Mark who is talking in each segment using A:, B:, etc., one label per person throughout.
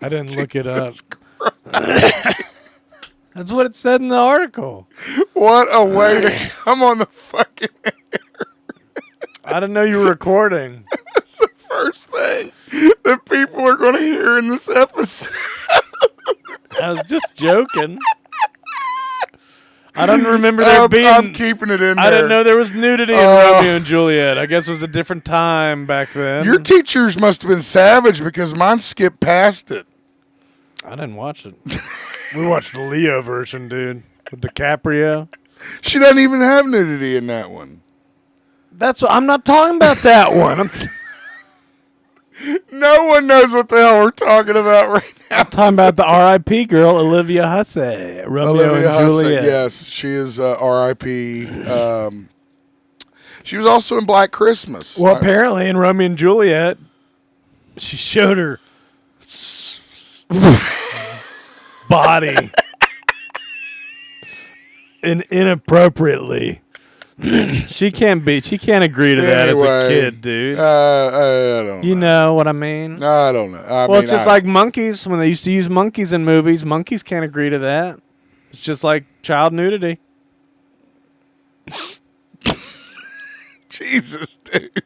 A: I didn't look it up. That's what it said in the article.
B: What a way to come on the fucking air.
A: I didn't know you were recording.
B: That's the first thing that people are going to hear in this episode.
A: I was just joking. I don't remember there being...
B: I'm keeping it in there.
A: I didn't know there was nudity in Romeo and Juliet. I guess it was a different time back then.
B: Your teachers must have been savage because mine skipped past it.
A: I didn't watch it. We watched the Leo version, dude, with DiCaprio.
B: She doesn't even have nudity in that one.
A: That's what I'm not talking about. That one.
B: No one knows what the hell we're talking about right now.
A: I'm talking about the R.I.P. girl, Olivia Hussey, Romeo and Juliet.
B: Yes, she is R.I.P. She was also in Black Christmas.
A: Well, apparently in Romeo and Juliet, she showed her body inappropriately. She can't agree to that as a kid, dude.
B: I don't
A: you know what I mean?
B: I don't know.
A: It's just like monkeys. When they used to use monkeys in movies, monkeys can't agree to that. It's just like child nudity.
B: Jesus, dude.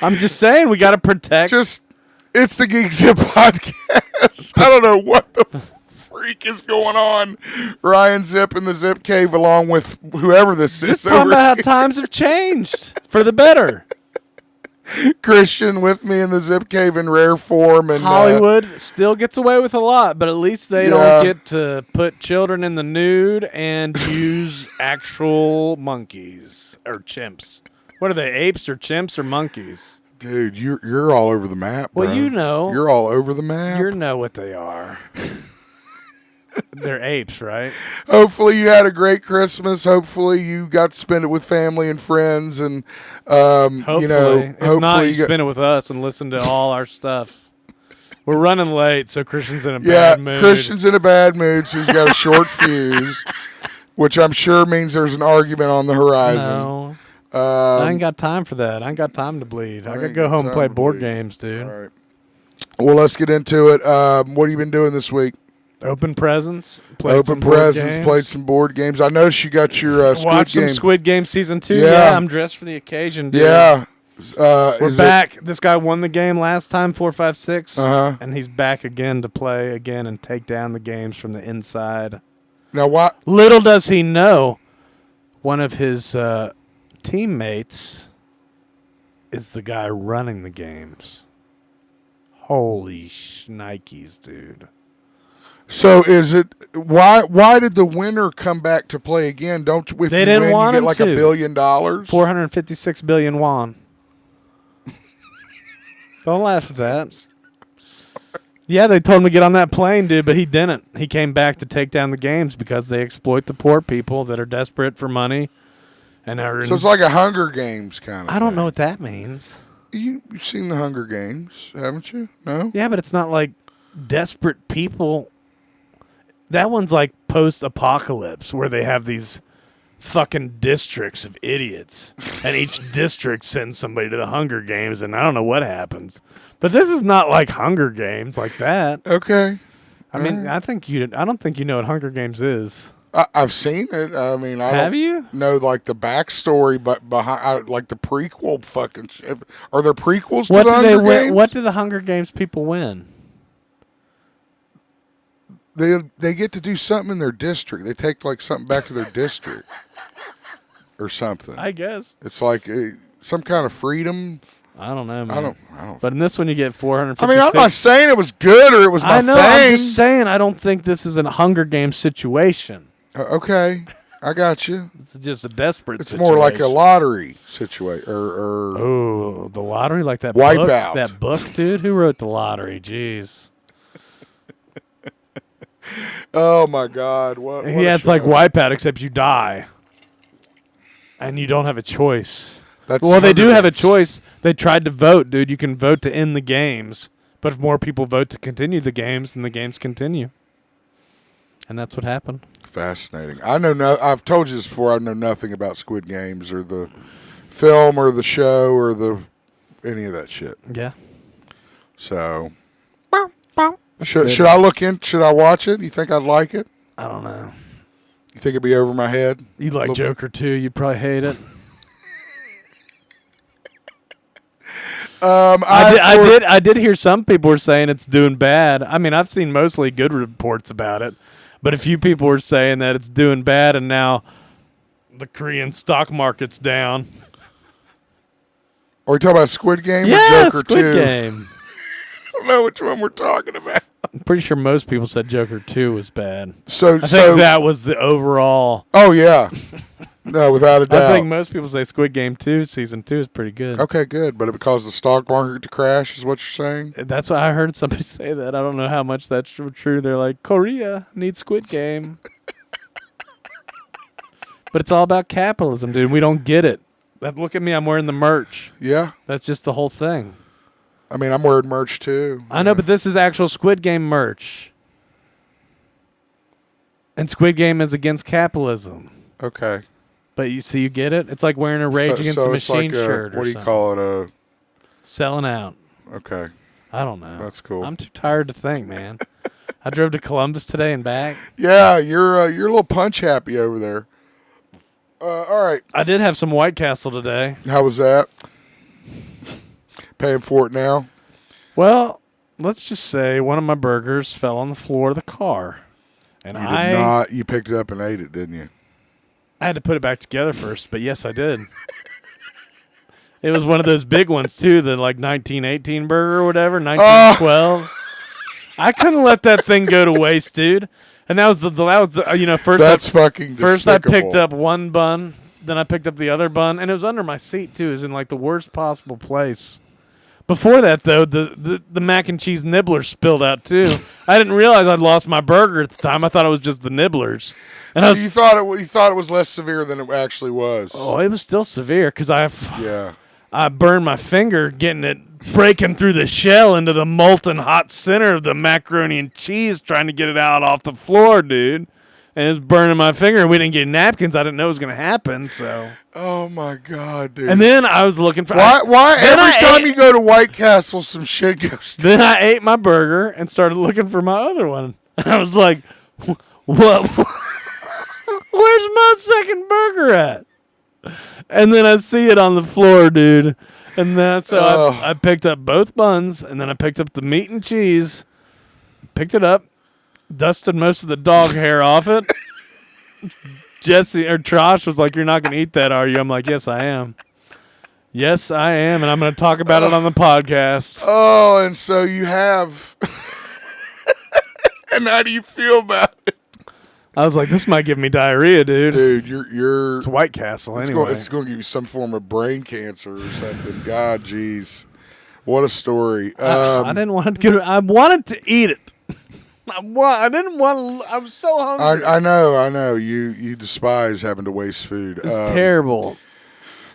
A: I'm just saying, we got to protect.
B: It's the GeekZip podcast. I don't know what the freak is going on. Ryan Zip in the Zipcave along with whoever this is.
A: Just talking about how times have changed for the better.
B: Christian with me in the Zipcave in rare form. And
A: Hollywood still gets away with a lot, but at least they don't get to put children in the nude and use actual monkeys or chimps. What are they, apes or chimps or monkeys?
B: Dude, you're all over the map, bro.
A: Well, you know.
B: You're all over the map.
A: You know what they are. They're apes, right?
B: Hopefully you had a great Christmas. Hopefully you got to spend it with family and friends. And,
A: hopefully.
B: you know.
A: If not, you spend it with us and listen to all our stuff. We're running late, so Christian's in a bad mood.
B: Yeah, Christian's in a bad mood, so he's got a short fuse, which I'm sure means there's an argument on the horizon.
A: No. I ain't got time for that. I ain't got time to bleed. I got to go home and play board games, dude.
B: All right. Well, let's get into it. What have you been doing this week?
A: Open presents.
B: Played some board games. I noticed you got your Squid Game.
A: Watched some Squid Game Season 2. Yeah, I'm dressed for the occasion, dude.
B: Yeah.
A: We're back. This guy won the game last time, 4-5-6. And he's back again to play again and take down the games from the inside.
B: Now, what?
A: Little does he know, one of his teammates is the guy running the games. Holy shnikes, dude.
B: So is it why did the winner come back to play again? They didn't want you get like $1 billion?
A: 456 billion won. Don't laugh at that. Yeah, they told him to get on that plane, dude, but he didn't. He came back to take down the games because they exploit the poor people that are desperate for money. So
B: it's like a Hunger Games kind of
A: I don't know what that means.
B: You've seen the Hunger Games, haven't you? No?
A: Yeah, but it's not like desperate people. That one's like post-apocalypse where they have these fucking districts of idiots. And each district sends somebody to the Hunger Games, and I don't know what happens. But this is not like Hunger Games like that.
B: Okay.
A: I mean, I don't think you know what Hunger Games is.
B: I've seen it. I mean,
A: have you?
B: Know like the backstory, but behind like the prequel. Fucking are there prequels to the Hunger Games?
A: What do the Hunger Games people win?
B: They get to do something in their district. They take like something back to their district or something.
A: I guess
B: it's like some kind of freedom.
A: I don't know, man.
B: I don't.
A: But in this one, you get 456.
B: I mean, I'm not saying it was good or it was my thing.
A: I'm just saying I don't think this is a Hunger Games situation.
B: Okay, I got you.
A: It's just a desperate situation.
B: It's more like a lottery situation.
A: Oh, the lottery? Like that
B: Wipeout.
A: That book, dude? Who wrote the lottery? Jeez.
B: Oh my God! What?
A: Yeah, it's like Wipeout, except you die, and you don't have a choice. Well, they do have a choice. They tried to vote, dude. You can vote to end the games, but if more people vote to continue the games, then the games continue, and that's what happened.
B: Fascinating. I know. I've told you this before. I know nothing about Squid Games or the film or the show or any of that shit.
A: Yeah.
B: So, should I look in? Should I watch it? You think I'd like it?
A: I don't know.
B: You think it'd be over my head?
A: You like Joker too? You'd probably hate it. I did hear some people were saying it's doing bad. I mean, I've seen mostly good reports about it, but a few people were saying that it's doing bad, and now the Korean stock market's down.
B: Are we talking about Squid Game or Joker
A: Squid
B: 2?
A: Game.
B: I don't know which one we're talking about.
A: I'm pretty sure most people said Joker 2 was bad.
B: I
A: think that was the overall.
B: Oh, yeah. No, without a doubt.
A: I think most people say Squid Game 2, Season 2 is pretty good.
B: Okay, good. But it caused the stock market to crash is what you're saying?
A: That's what I heard somebody say that. I don't know how much that's true. They're like, Korea needs Squid Game. But it's all about capitalism, dude. We don't get it. Look at me. I'm wearing the merch.
B: Yeah.
A: That's just the whole thing.
B: I mean, I'm wearing merch, too.
A: I know, but this is actual Squid Game merch. And Squid Game is against capitalism.
B: Okay.
A: But you get it? It's like wearing a Rage Against the Machine shirt or something.
B: What do you call it?
A: Selling out.
B: Okay.
A: I don't know.
B: That's cool.
A: I'm too tired to think, man. I drove to Columbus today and back.
B: Yeah, you're a little punch happy over there. All right.
A: I did have some White Castle today.
B: How was that? Paying for it now?
A: Well, let's just say one of my burgers fell on the floor of the car. And
B: you did not. You picked it up and ate it, didn't you?
A: I had to put it back together first, but yes, I did. It was one of those big ones, too, the like 1918 burger or whatever, 1912. I couldn't let that thing go to waste, dude. And that was the first.
B: That's fucking despicable.
A: First, I picked up one bun, then I picked up the other bun, and it was under my seat too. It was in like the worst possible place. Before that, though, the mac and cheese nibblers spilled out too. I didn't realize I'd lost my burger at the time. I thought it was just the nibblers. And
B: so you thought it was less severe than it actually was.
A: Oh, it was still severe because
B: Yeah.
A: I burned my finger getting it breaking through the shell into the molten hot center of the macaroni and cheese, trying to get it out off the floor, dude. And it was burning my finger, and we didn't get napkins. I didn't know it was going to happen, so.
B: Oh, my God, dude.
A: And then I was looking for.
B: Why every time you go to White Castle, some shit goes down?
A: Then I ate my burger and started looking for my other one. And I was like, what? Where's my second burger at? And then I see it on the floor, dude. And then I picked up both buns, and then I picked up the meat and cheese, picked it up, dusted most of the dog hair off it. Josh was like, "You're not going to eat that, are you?" I'm like, "Yes, I am. Yes, I am, and I'm going to talk about it on the podcast."
B: Oh, and so you have. And how do you feel about it?
A: I was like, "This might give me diarrhea, dude."
B: Dude, you're.
A: It's White Castle anyway.
B: It's going to give you some form of brain cancer or something. God, jeez, what a story.
A: I didn't want to I wanted to eat it. I didn't want to. I was so hungry.
B: I know. You despise having to waste food.
A: It's terrible.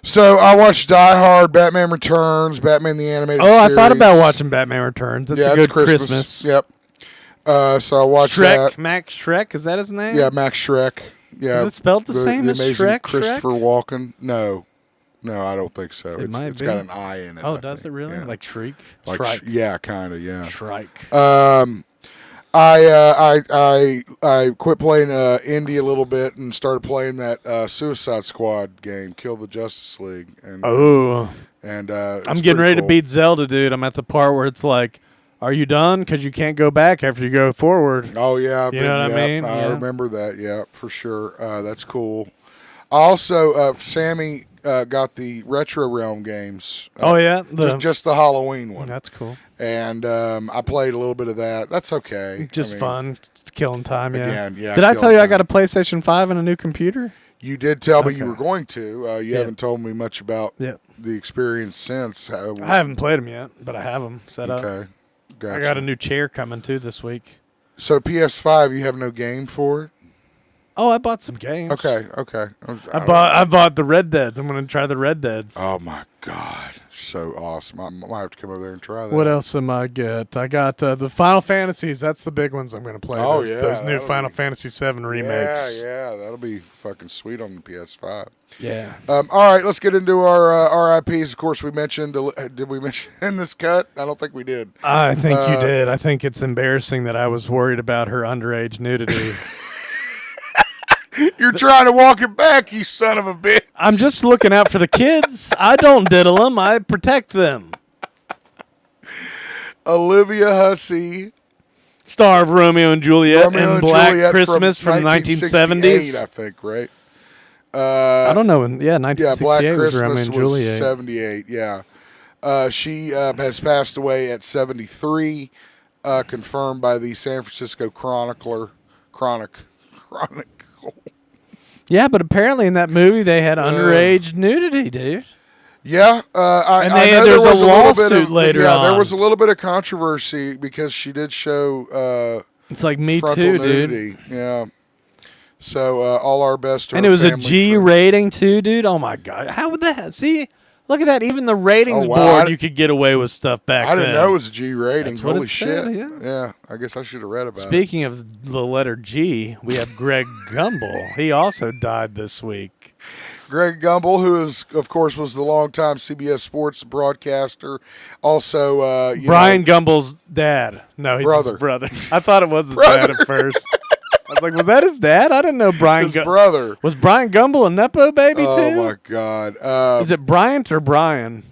B: So I watched Die Hard, Batman Returns, Batman the Animated Series.
A: I thought about watching Batman Returns. That's a good Christmas.
B: Yep. So I watched that.
A: Max Shrek, is that his name?
B: Yeah, Max Shrek. Yeah.
A: Is it spelled the same as Shrek?
B: Christopher Walken. No, I don't think so. It's got an I in it.
A: Oh, does it really? Yeah. Like Shriek?
B: Like yeah, kind of. Yeah.
A: Shrike.
B: I quit playing indie a little bit and started playing that Suicide Squad game, Kill the Justice League. And I'm
A: getting ready to beat Zelda, dude. I'm at the part where it's like, are you done? Because you can't go back after you go forward.
B: Oh, yeah.
A: You know what I mean?
B: I remember that, yeah, for sure. That's cool. Also, Sammy got the Retro Realm games.
A: Oh, yeah?
B: Just the Halloween one.
A: That's cool.
B: And I played a little bit of that. That's okay.
A: Just fun. Just killing time, yeah.
B: Again, yeah.
A: Did I tell you I got a PlayStation 5 and a new computer?
B: You did tell me you were going to. You haven't told me much about the experience since.
A: I haven't played them yet, but I have them set up.
B: Okay. Gotcha.
A: I got a new chair coming, too, this week.
B: So PS5, you have no game for it?
A: Oh, I bought some games.
B: Okay.
A: I bought the Red Deads. I'm going to try the Red Deads.
B: Oh my God, so awesome! I might have to come over there and try that.
A: What else am I get? I got the Final Fantasies. That's the big ones I'm going to play.
B: Oh,
A: Those new Final Fantasy 7 remakes.
B: Yeah, that'll be fucking sweet on the PS5.
A: Yeah.
B: All right, let's get into our RIPs. Of course, we mentioned. Did we mention in this cut? I don't think we did.
A: I think you did. I think it's embarrassing that I was worried about her underage nudity.
B: You're trying to walk it back, you son of a bitch.
A: I'm just looking out for the kids. I don't diddle them. I protect them.
B: Olivia Hussey.
A: Star of Romeo and Juliet and Black Christmas from the 1970s.
B: I think, right?
A: I don't know. Yeah, 1968
B: Black
A: was
B: Christmas
A: Romeo and Juliet.
B: 78, yeah. She has passed away at 73, confirmed by the San Francisco Chronicle.
A: Yeah, but apparently in that movie they had underage nudity, dude.
B: Yeah, I know
A: there's
B: there was
A: a lawsuit later on.
B: Yeah, there was a little bit of controversy because she did show.
A: It's like Me
B: frontal
A: Too,
B: nudity.
A: dude.
B: Yeah. So all our best to
A: and
B: her
A: it was a
B: family
A: G
B: friends.
A: rating too, dude. Oh my god, how would that? See, look at that. Even the ratings
B: Oh, wow.
A: board, you could get away with stuff back then.
B: I didn't know it was a G rating.
A: That's what
B: Holy
A: it
B: shit!
A: said,
B: Yeah, I guess I should have read about it.
A: Speaking of the letter G, we have Greg Gumbel. He also died this week.
B: Greg Gumbel, who is, of course, was the longtime CBS Sports broadcaster. Also,
A: Brian Gumbel's dad. No, he's
B: Brother.
A: his brother. I thought it was his dad at first. I was like, was that his dad? I didn't know Brian.
B: his brother.
A: Was Brian Gumbel a nepo baby too?
B: Oh my God!
A: Is it Bryant or Brian?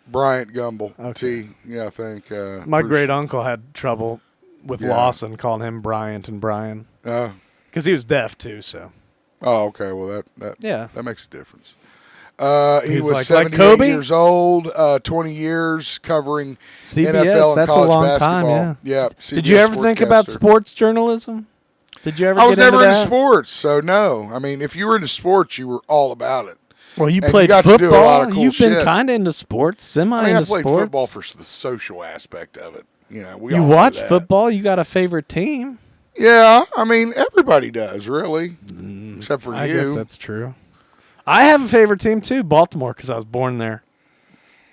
B: Bryant Gumbel.
A: Okay.
B: Yeah, I think.
A: My
B: Bruce-
A: great uncle had trouble with
B: Yeah.
A: Lawson calling him Bryant and Brian because he was deaf too. So
B: Oh, okay. Well,
A: yeah,
B: that makes a difference. He
A: He's
B: was
A: like
B: 78
A: Kobe?
B: years old, 20 years covering
A: CBS.
B: NFL and
A: That's a
B: college
A: long
B: basketball.
A: time. Yeah.
B: CBS
A: Did you ever think about
B: sportscaster.
A: sports journalism? Did you ever?
B: I was
A: get into
B: never into
A: that?
B: sports, so no. I mean, if you were into sports, you were all about it.
A: Well, you
B: And you
A: played
B: got to do a
A: football.
B: lot of cool
A: You've been
B: shit.
A: kind of into sports, semi
B: I mean, I
A: into
B: played
A: sports.
B: football for the social aspect of it. You know, we
A: You
B: all know
A: watch
B: that.
A: football. You got a favorite team.
B: Yeah, I mean, everybody does, really, except for
A: I
B: you.
A: guess that's true. I have a favorite team too, Baltimore, because I was born there.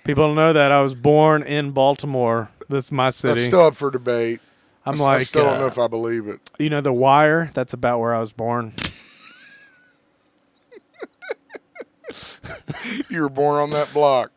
A: People don't know that I was born in Baltimore. This is my city.
B: That's still up for debate.
A: I'm
B: I
A: like,
B: still don't know if I believe it.
A: you know, The Wire. That's about where I was born.
B: You were born on that block.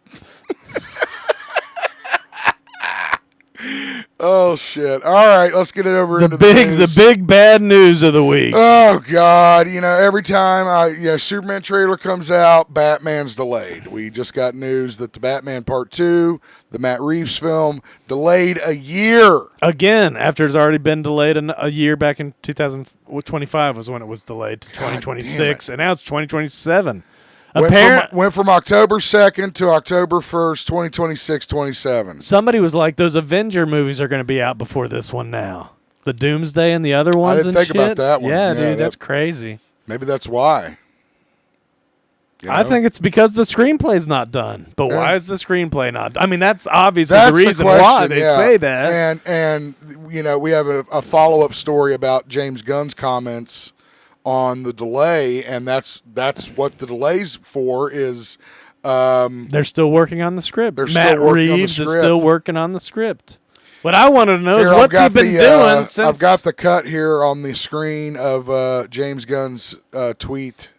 B: Oh shit! All right, let's get it over into
A: The big bad news of the week.
B: Oh God! You know, every time Superman trailer comes out, Batman's delayed. We just got news that the Batman Part 2, the Matt Reeves film, delayed a year.
A: Again, after it's already been delayed a year back in 2025 was when it was delayed to 2026, and now it's 2027.
B: Went from October 2nd to October 1st, 2026, 27.
A: Somebody was like, those Avenger movies are going to be out before this one now. The Doomsday and the other ones
B: didn't
A: and
B: think
A: shit.
B: about that one.
A: Yeah,
B: Yeah,
A: dude, that's crazy.
B: Maybe that's why. You
A: I
B: know?
A: think it's because the screenplay's not done. But
B: Yeah.
A: why is the screenplay not done? I mean, that's obviously
B: That's
A: the reason why they say that.
B: And you know, we have a follow-up story about James Gunn's comments on the delay, and that's what the delay's for is
A: They're still working on the script.
B: They're still
A: Matt
B: working on the
A: Reeves is
B: script.
A: still working on the script. What I wanted to know is
B: Here,
A: what's he been doing since...
B: I've got the cut here on the screen of James Gunn's tweet,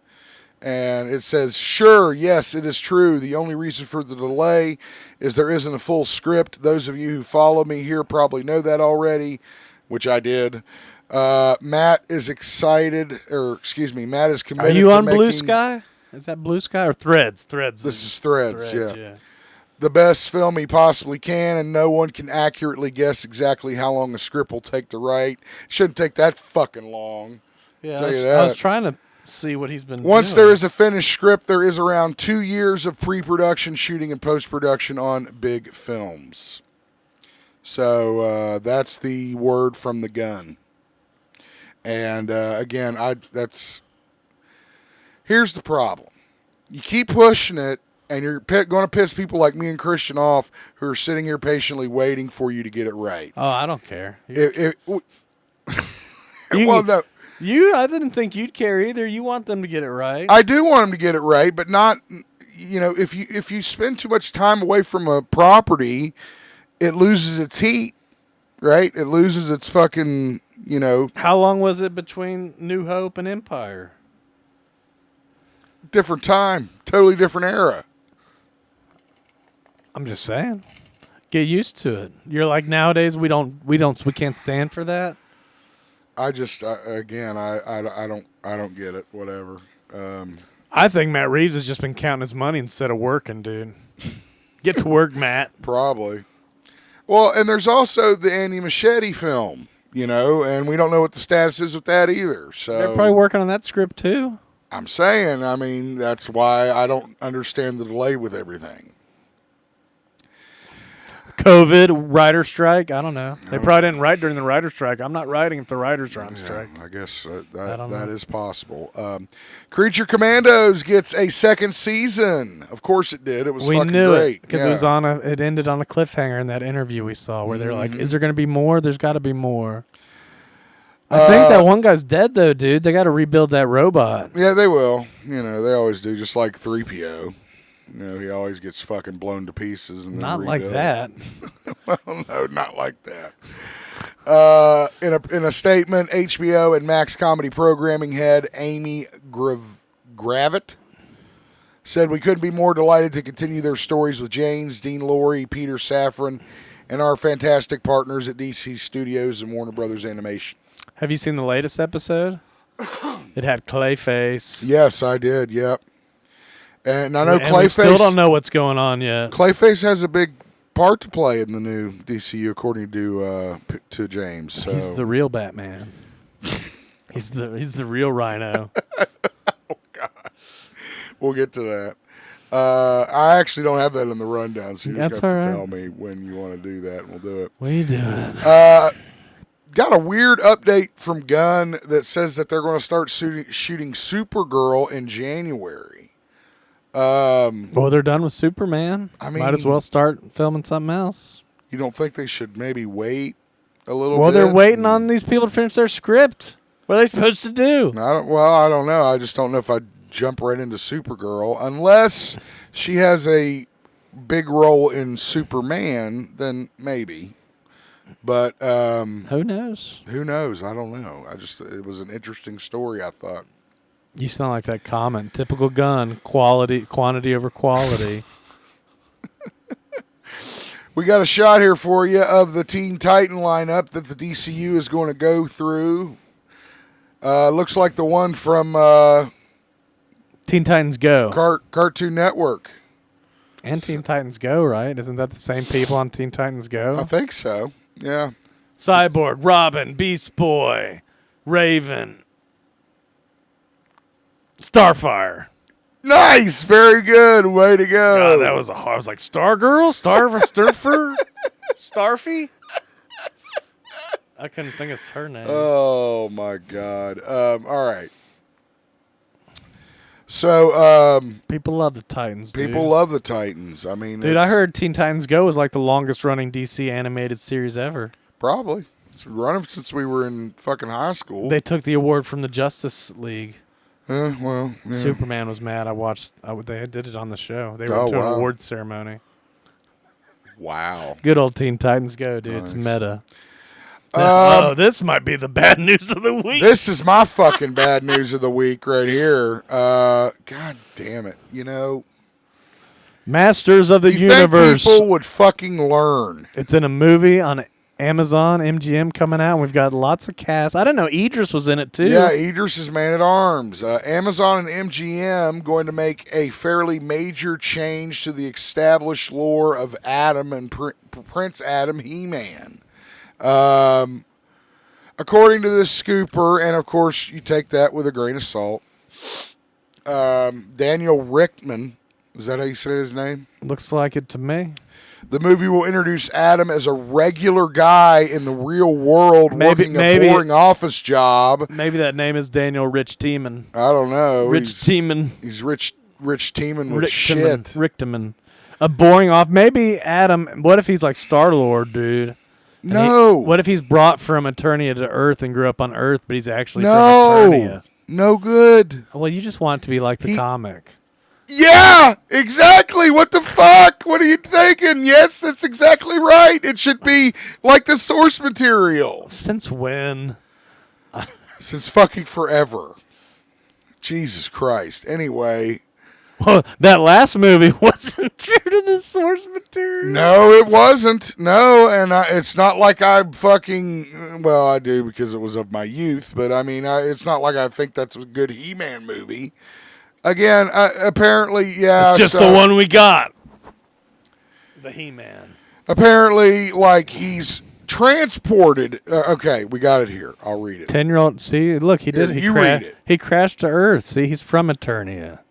B: and it says, "Sure, yes, it is true. The only reason for the delay is there isn't a full script. Those of you who follow me here probably know that already," which I did. Matt is excited, Matt is
A: Are
B: committed
A: you
B: to
A: on Blue
B: making
A: Sky? Is that Blue Sky or Threads? Threads.
B: This is Threads,
A: Threads,
B: yeah. The best film he possibly can, and no one can accurately guess exactly how long a script will take to write. Shouldn't take that fucking long.
A: Yeah,
B: Tell you
A: I was
B: that.
A: trying to see what he's been
B: Once
A: doing.
B: there is a finished script, there is around 2 years of pre-production, shooting, and post-production on big films. So that's the word from the gun. And again, here's the problem. You keep pushing it, and you're going to piss people like me and Christian off who are sitting here patiently waiting for you to get it right.
A: Oh, I don't care.
B: Well, no.
A: I didn't think you'd care either. You want them to get it right.
B: I do want them to get it right, but not, if you spend too much time away from a property, it loses its heat, right? It loses its fucking,
A: How long was it between New Hope and Empire?
B: different time, totally different era.
A: I'm just saying. Get used to it. You're like, nowadays we can't stand for that.
B: I just again I don't get it. Whatever.
A: I think Matt Reeves has just been counting his money instead of working, dude. Get to work, Matt.
B: Probably. Well, and there's also the Andy Machete film, and we don't know what the status is with that either. So
A: They're probably working on that script too.
B: I'm saying, that's why I don't understand the delay with everything.
A: COVID, writer strike. I don't know. They probably didn't write during the writer strike. I'm not writing if the writers are on strike.
B: I guess that is possible. Creature Commandos gets a second season. Of course it did. It was fucking great.
A: Because it ended on a cliffhanger in that interview we saw where they're like, is there going to be more? There's got to be more. I think that one guy's dead, though, dude. They got to rebuild that robot.
B: Yeah, they will. They always do, just like 3PO. He always gets fucking blown to pieces. And
A: not like that.
B: Well, no, not like that. In a statement, HBO and Max Comedy Programming head Amy Gravitt said, "We couldn't be more delighted to continue their stories with James, Dean Lorey, Peter Safran, and our fantastic partners at DC Studios and Warner Brothers Animation."
A: Have you seen the latest episode? It had Clayface.
B: Yes, I did. Yep. And I know Clayface.
A: We still don't know what's going on yet.
B: Clayface has a big part to play in the new DCU, according to James. So.
A: He's the real Batman. he's the real Rhino.
B: Oh God, we'll get to that. I actually don't have that in the rundown, so you just have to tell me when you want to do that, and we'll do it.
A: We do it.
B: Got a weird update from Gunn that says that they're going to start shooting Supergirl in January.
A: Well, they're done with Superman. Might as well start filming something else.
B: You don't think they should maybe wait a little bit?
A: Well, they're waiting on these people to finish their script. What are they supposed to do?
B: I don't know. I just don't know if I'd jump right into Supergirl. Unless she has a big role in Superman, then maybe. But
A: who knows?
B: Who knows? I don't know. It was an interesting story, I thought.
A: You sound like that comment. Typical Gunn, quantity over quality.
B: We got a shot here for you of the Teen Titan lineup that the DCU is going to go through. Looks like the one from
A: Teen Titans Go.
B: Cartoon Network.
A: And Teen Titans Go, right? Isn't that the same people on Teen Titans Go?
B: I think so. Yeah.
A: Cyborg, Robin, Beast Boy, Raven, Starfire.
B: Nice, very good. Way to go.
A: God, that was I was like, Stargirl, Starfer, Starfy. I couldn't think of her name.
B: Oh my God. All right. So
A: people love the Titans.
B: People love the Titans. I mean,
A: dude, I heard Teen Titans Go was like the longest running DC animated series ever.
B: Probably. It's been running since we were in fucking high school.
A: They took the award from the Justice League.
B: Well, yeah.
A: Superman was mad. They did it on the show. They went to an awards ceremony.
B: Wow.
A: Good old Teen Titans Go, dude.
B: Nice.
A: It's meta. This might be the bad news of the week.
B: This is my fucking bad news of the week right here. God damn it.
A: Masters of the Universe.
B: Think people would fucking learn.
A: It's in a movie on Amazon, MGM coming out. We've got lots of cast. I didn't know Idris was in it, too.
B: Yeah, Idris is Man-at-Arms. Amazon and MGM going to make a fairly major change to the established lore of Adam and Prince Adam He-Man. According to this scooper, and of course you take that with a grain of salt, Daniel Richtman, is that how you say his name?
A: Looks like it to me.
B: The movie will introduce Adam as a regular guy in the real world working a boring office job.
A: Maybe that name is Daniel Rich Tiemann.
B: I don't know.
A: Tiemann.
B: He's Rich Tiemann with shit.
A: Richteman. A boring off. Maybe Adam, what if he's like Star-Lord, dude?
B: No.
A: What if he's brought from Eternia to Earth and grew up on Earth, but he's actually from Eternia?
B: No good.
A: Well, you just want it to be like the comic.
B: Yeah, exactly. What the fuck? What are you thinking? Yes, that's exactly right. It should be like the source material.
A: Since when?
B: Since fucking forever. Jesus Christ. Anyway.
A: Well, that last movie wasn't true to the source material.
B: No, it wasn't. No, and it's not like I fucking... Well, I do because it was of my youth, but I mean, it's not like I think that's a good He-Man movie. Again, apparently, yeah.
A: It's just the one we got. The He-Man.
B: Apparently, like, he's transported. Okay, we got it here. I'll read it.
A: 10-year-old. See, look, he did.
B: Read it.
A: He crashed to Earth. See, he's from Eternia.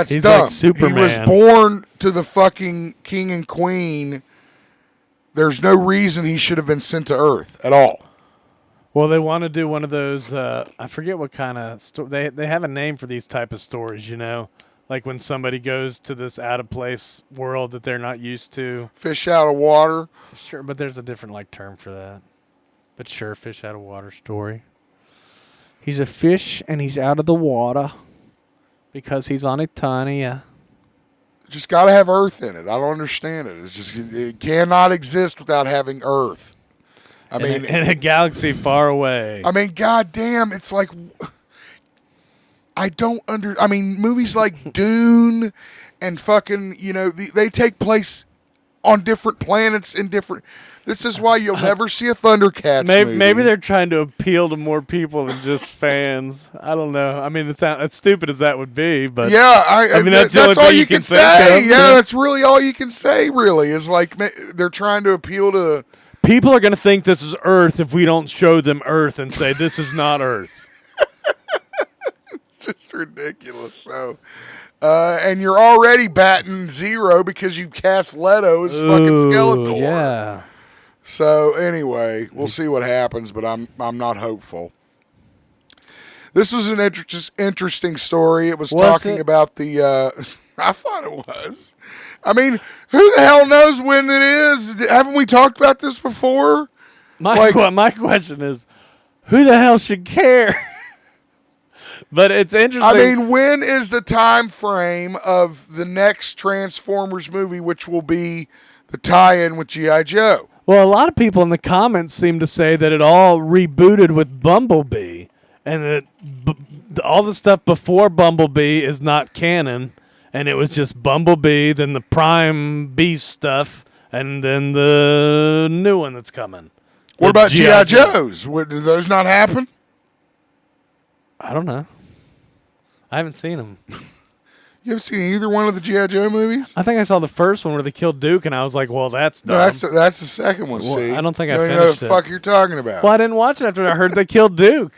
B: He's dumb.
A: Like Superman.
B: He was born to the fucking king and queen. There's no reason he should have been sent to Earth at all.
A: Well, they want to do one of those. I forget what kind of story. They have a name for these type of stories, you know, like when somebody goes to this out of place world that they're not used to.
B: Fish out of water.
A: Sure, but there's a different like term for that. But sure, fish out of water story. He's a fish and he's out of the water because he's on Eternia.
B: Just got to have Earth in it. I don't understand it. It's just it cannot exist without having Earth. I mean,
A: in a galaxy far away.
B: I mean, goddamn, it's like I mean, movies like Dune and fucking, you know, they take place on different planets in different. This is why you'll never see a Thundercats movie.
A: Maybe they're trying to appeal to more people than just fans. I don't know. I mean, it's as stupid as that would be, but
B: yeah,
A: I mean that's
B: all you can say. Yeah, that's really all you can say. Really, is like they're trying to appeal to.
A: People are going to think this is Earth if we don't show them Earth and say this is not Earth.
B: It's just ridiculous. So, and you're already batting 0 because you cast Leto as fucking Skeletor.
A: Yeah.
B: So anyway, we'll see what happens, but I'm not hopeful. This was an interesting story. It was talking about the. I thought it was. I mean, who the hell knows when it is? Haven't we talked about this before?
A: My question is, who the hell should care? But it's interesting.
B: I mean, when is the time frame of the next Transformers movie, which will be the tie-in with G.I. Joe?
A: Well, a lot of people in the comments seem to say that it all rebooted with Bumblebee, and that all the stuff before Bumblebee is not canon. And it was just Bumblebee, then the Prime Beast stuff, and then the new one that's coming.
B: What about G.I. Joes? Do those not happen?
A: I don't know. I haven't seen them.
B: You haven't seen either one of the G.I. Joe movies?
A: I think I saw the first one where they killed Duke, and I was like, well, that's dumb.
B: No, that's the second one,
A: well,
B: see?
A: I don't think
B: you
A: I
B: don't
A: finished
B: know what the
A: it.
B: fuck you're talking about.
A: Well, I didn't watch it after I heard they killed Duke.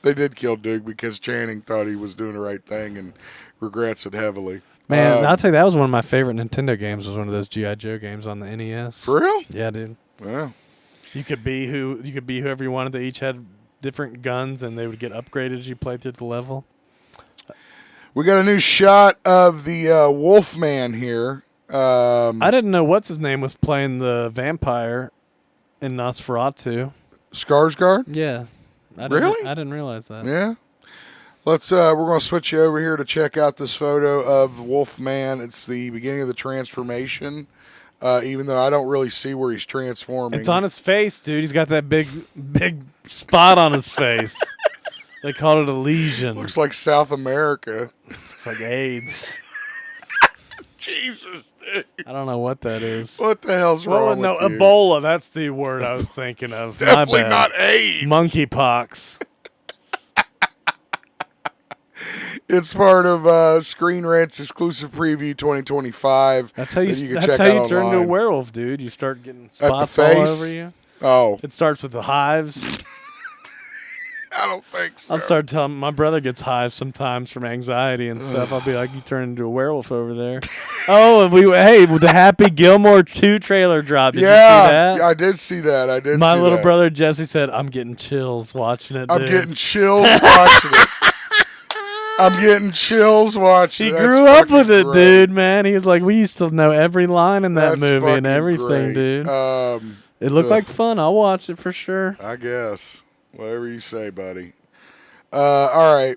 B: They did kill Duke because Channing thought he was doing the right thing and regrets it heavily.
A: Man, I'll tell you, that was one of my favorite Nintendo games, was one of those G.I. Joe games on the NES.
B: For real?
A: Yeah, dude.
B: Wow.
A: You could be whoever you wanted. They each had different guns, and they would get upgraded as you played through the level.
B: We got a new shot of the Wolfman here.
A: I didn't know what's his name was playing the vampire in Nosferatu.
B: Skarsgård?
A: Yeah.
B: Really?
A: I didn't realize that.
B: Yeah. Let's. We're going to switch you over here to check out this photo of Wolfman. It's the beginning of the transformation. Even though I don't really see where he's transforming.
A: It's on his face, dude. He's got that big spot on his face. They called it a lesion.
B: Looks like South America.
A: It's like AIDS.
B: Jesus, dude.
A: I don't know what that is.
B: What the hell's wrong with you?
A: Ebola. That's the word I was thinking of.
B: Definitely not AIDS.
A: Monkeypox.
B: It's part of Screen Rant's exclusive preview 2025.
A: That's how you turn into a werewolf, dude. You start getting spots all over you.
B: Oh.
A: It starts with the hives.
B: I don't think so.
A: I'll start telling my brother gets hives sometimes from anxiety and stuff. I'll be like, you turn into a werewolf over there. Oh, with the Happy Gilmore 2 trailer drop. Did you see that?
B: I did see that.
A: My little brother Jesse said, I'm getting chills watching it.
B: I'm getting chills watching it. I'm getting chills watching it.
A: He grew up with it, dude, man. He was like, we used to know every line in that movie and everything,
B: great.
A: dude. It looked like fun. I'll watch it for sure.
B: I guess. Whatever you say, buddy. All right.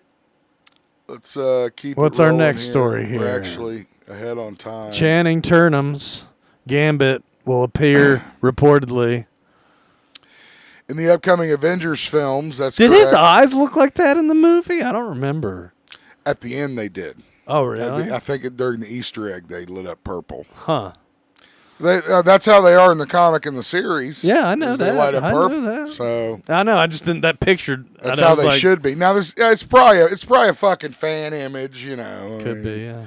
B: Let's keep
A: What's
B: it
A: our
B: rolling
A: next
B: here.
A: story here?
B: We're actually ahead on time.
A: Channing Tatum's Gambit will appear reportedly.
B: In the upcoming Avengers films, that's
A: Did
B: correct.
A: his eyes look like that in the movie? I don't remember.
B: At the end, they did.
A: Oh, really?
B: I think during the Easter egg, they lit up purple.
A: Huh.
B: That's how they are in the comic and the series.
A: Yeah, I know
B: is
A: that.
B: They light up
A: I
B: purple.
A: know that.
B: So
A: I know. I just didn't. That picture.
B: that's how they should be. Now, it's probably a fucking fan image, you know.
A: Could be. Yeah.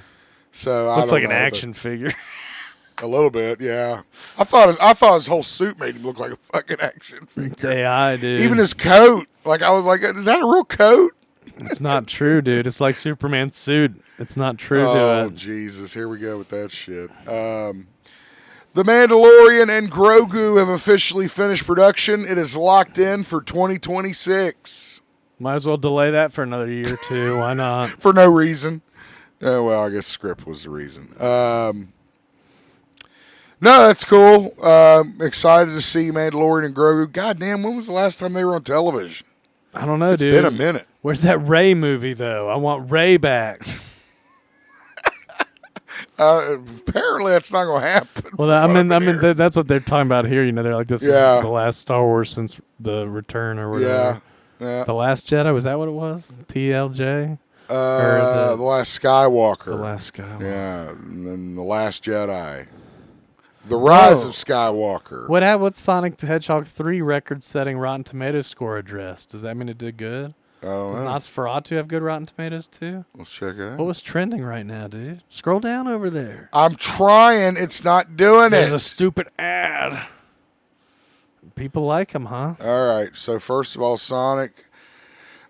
B: So
A: Looks
B: I
A: like
B: don't
A: an
B: know,
A: action figure.
B: but a little bit, yeah. I thought his whole suit made him look like a fucking action figure.
A: It's AI, dude.
B: Even his coat. Like I was like, is that a real coat?
A: It's not true, dude. It's like Superman's suit. It's not true to
B: Oh
A: it.
B: Jesus! Here we go with that shit. The Mandalorian and Grogu have officially finished production. It is locked in for 2026.
A: Might as well delay that for another year or two. Why not?
B: For no reason. Well, I guess script was the reason. No, that's cool. Excited to see Mandalorian and Grogu. Goddamn, when was the last time they were on television?
A: I don't know,
B: It's
A: dude.
B: been a minute.
A: Where's that Ray movie though? I want Ray back.
B: Apparently, that's not going to happen.
A: Well, I mean, that's what they're talking about here. You know, they're like, this
B: Yeah.
A: is the last Star Wars since the Return or whatever.
B: Yeah.
A: The Last Jedi, was that what it was? TLJ? is it
B: The Last Skywalker.
A: The Last Skywalker.
B: Yeah, and then The Last Jedi. The Rise
A: Whoa.
B: of Skywalker.
A: What's Sonic the Hedgehog 3 record-setting Rotten Tomatoes score address? Does that mean it did good?
B: I don't
A: Does
B: know.
A: Nosferatu have good Rotten Tomatoes too?
B: Let's check it out.
A: What was trending right now, dude? Scroll down over there.
B: I'm trying. It's not doing
A: There's
B: it.
A: a stupid ad. People like him, huh?
B: All right. So first of all, Sonic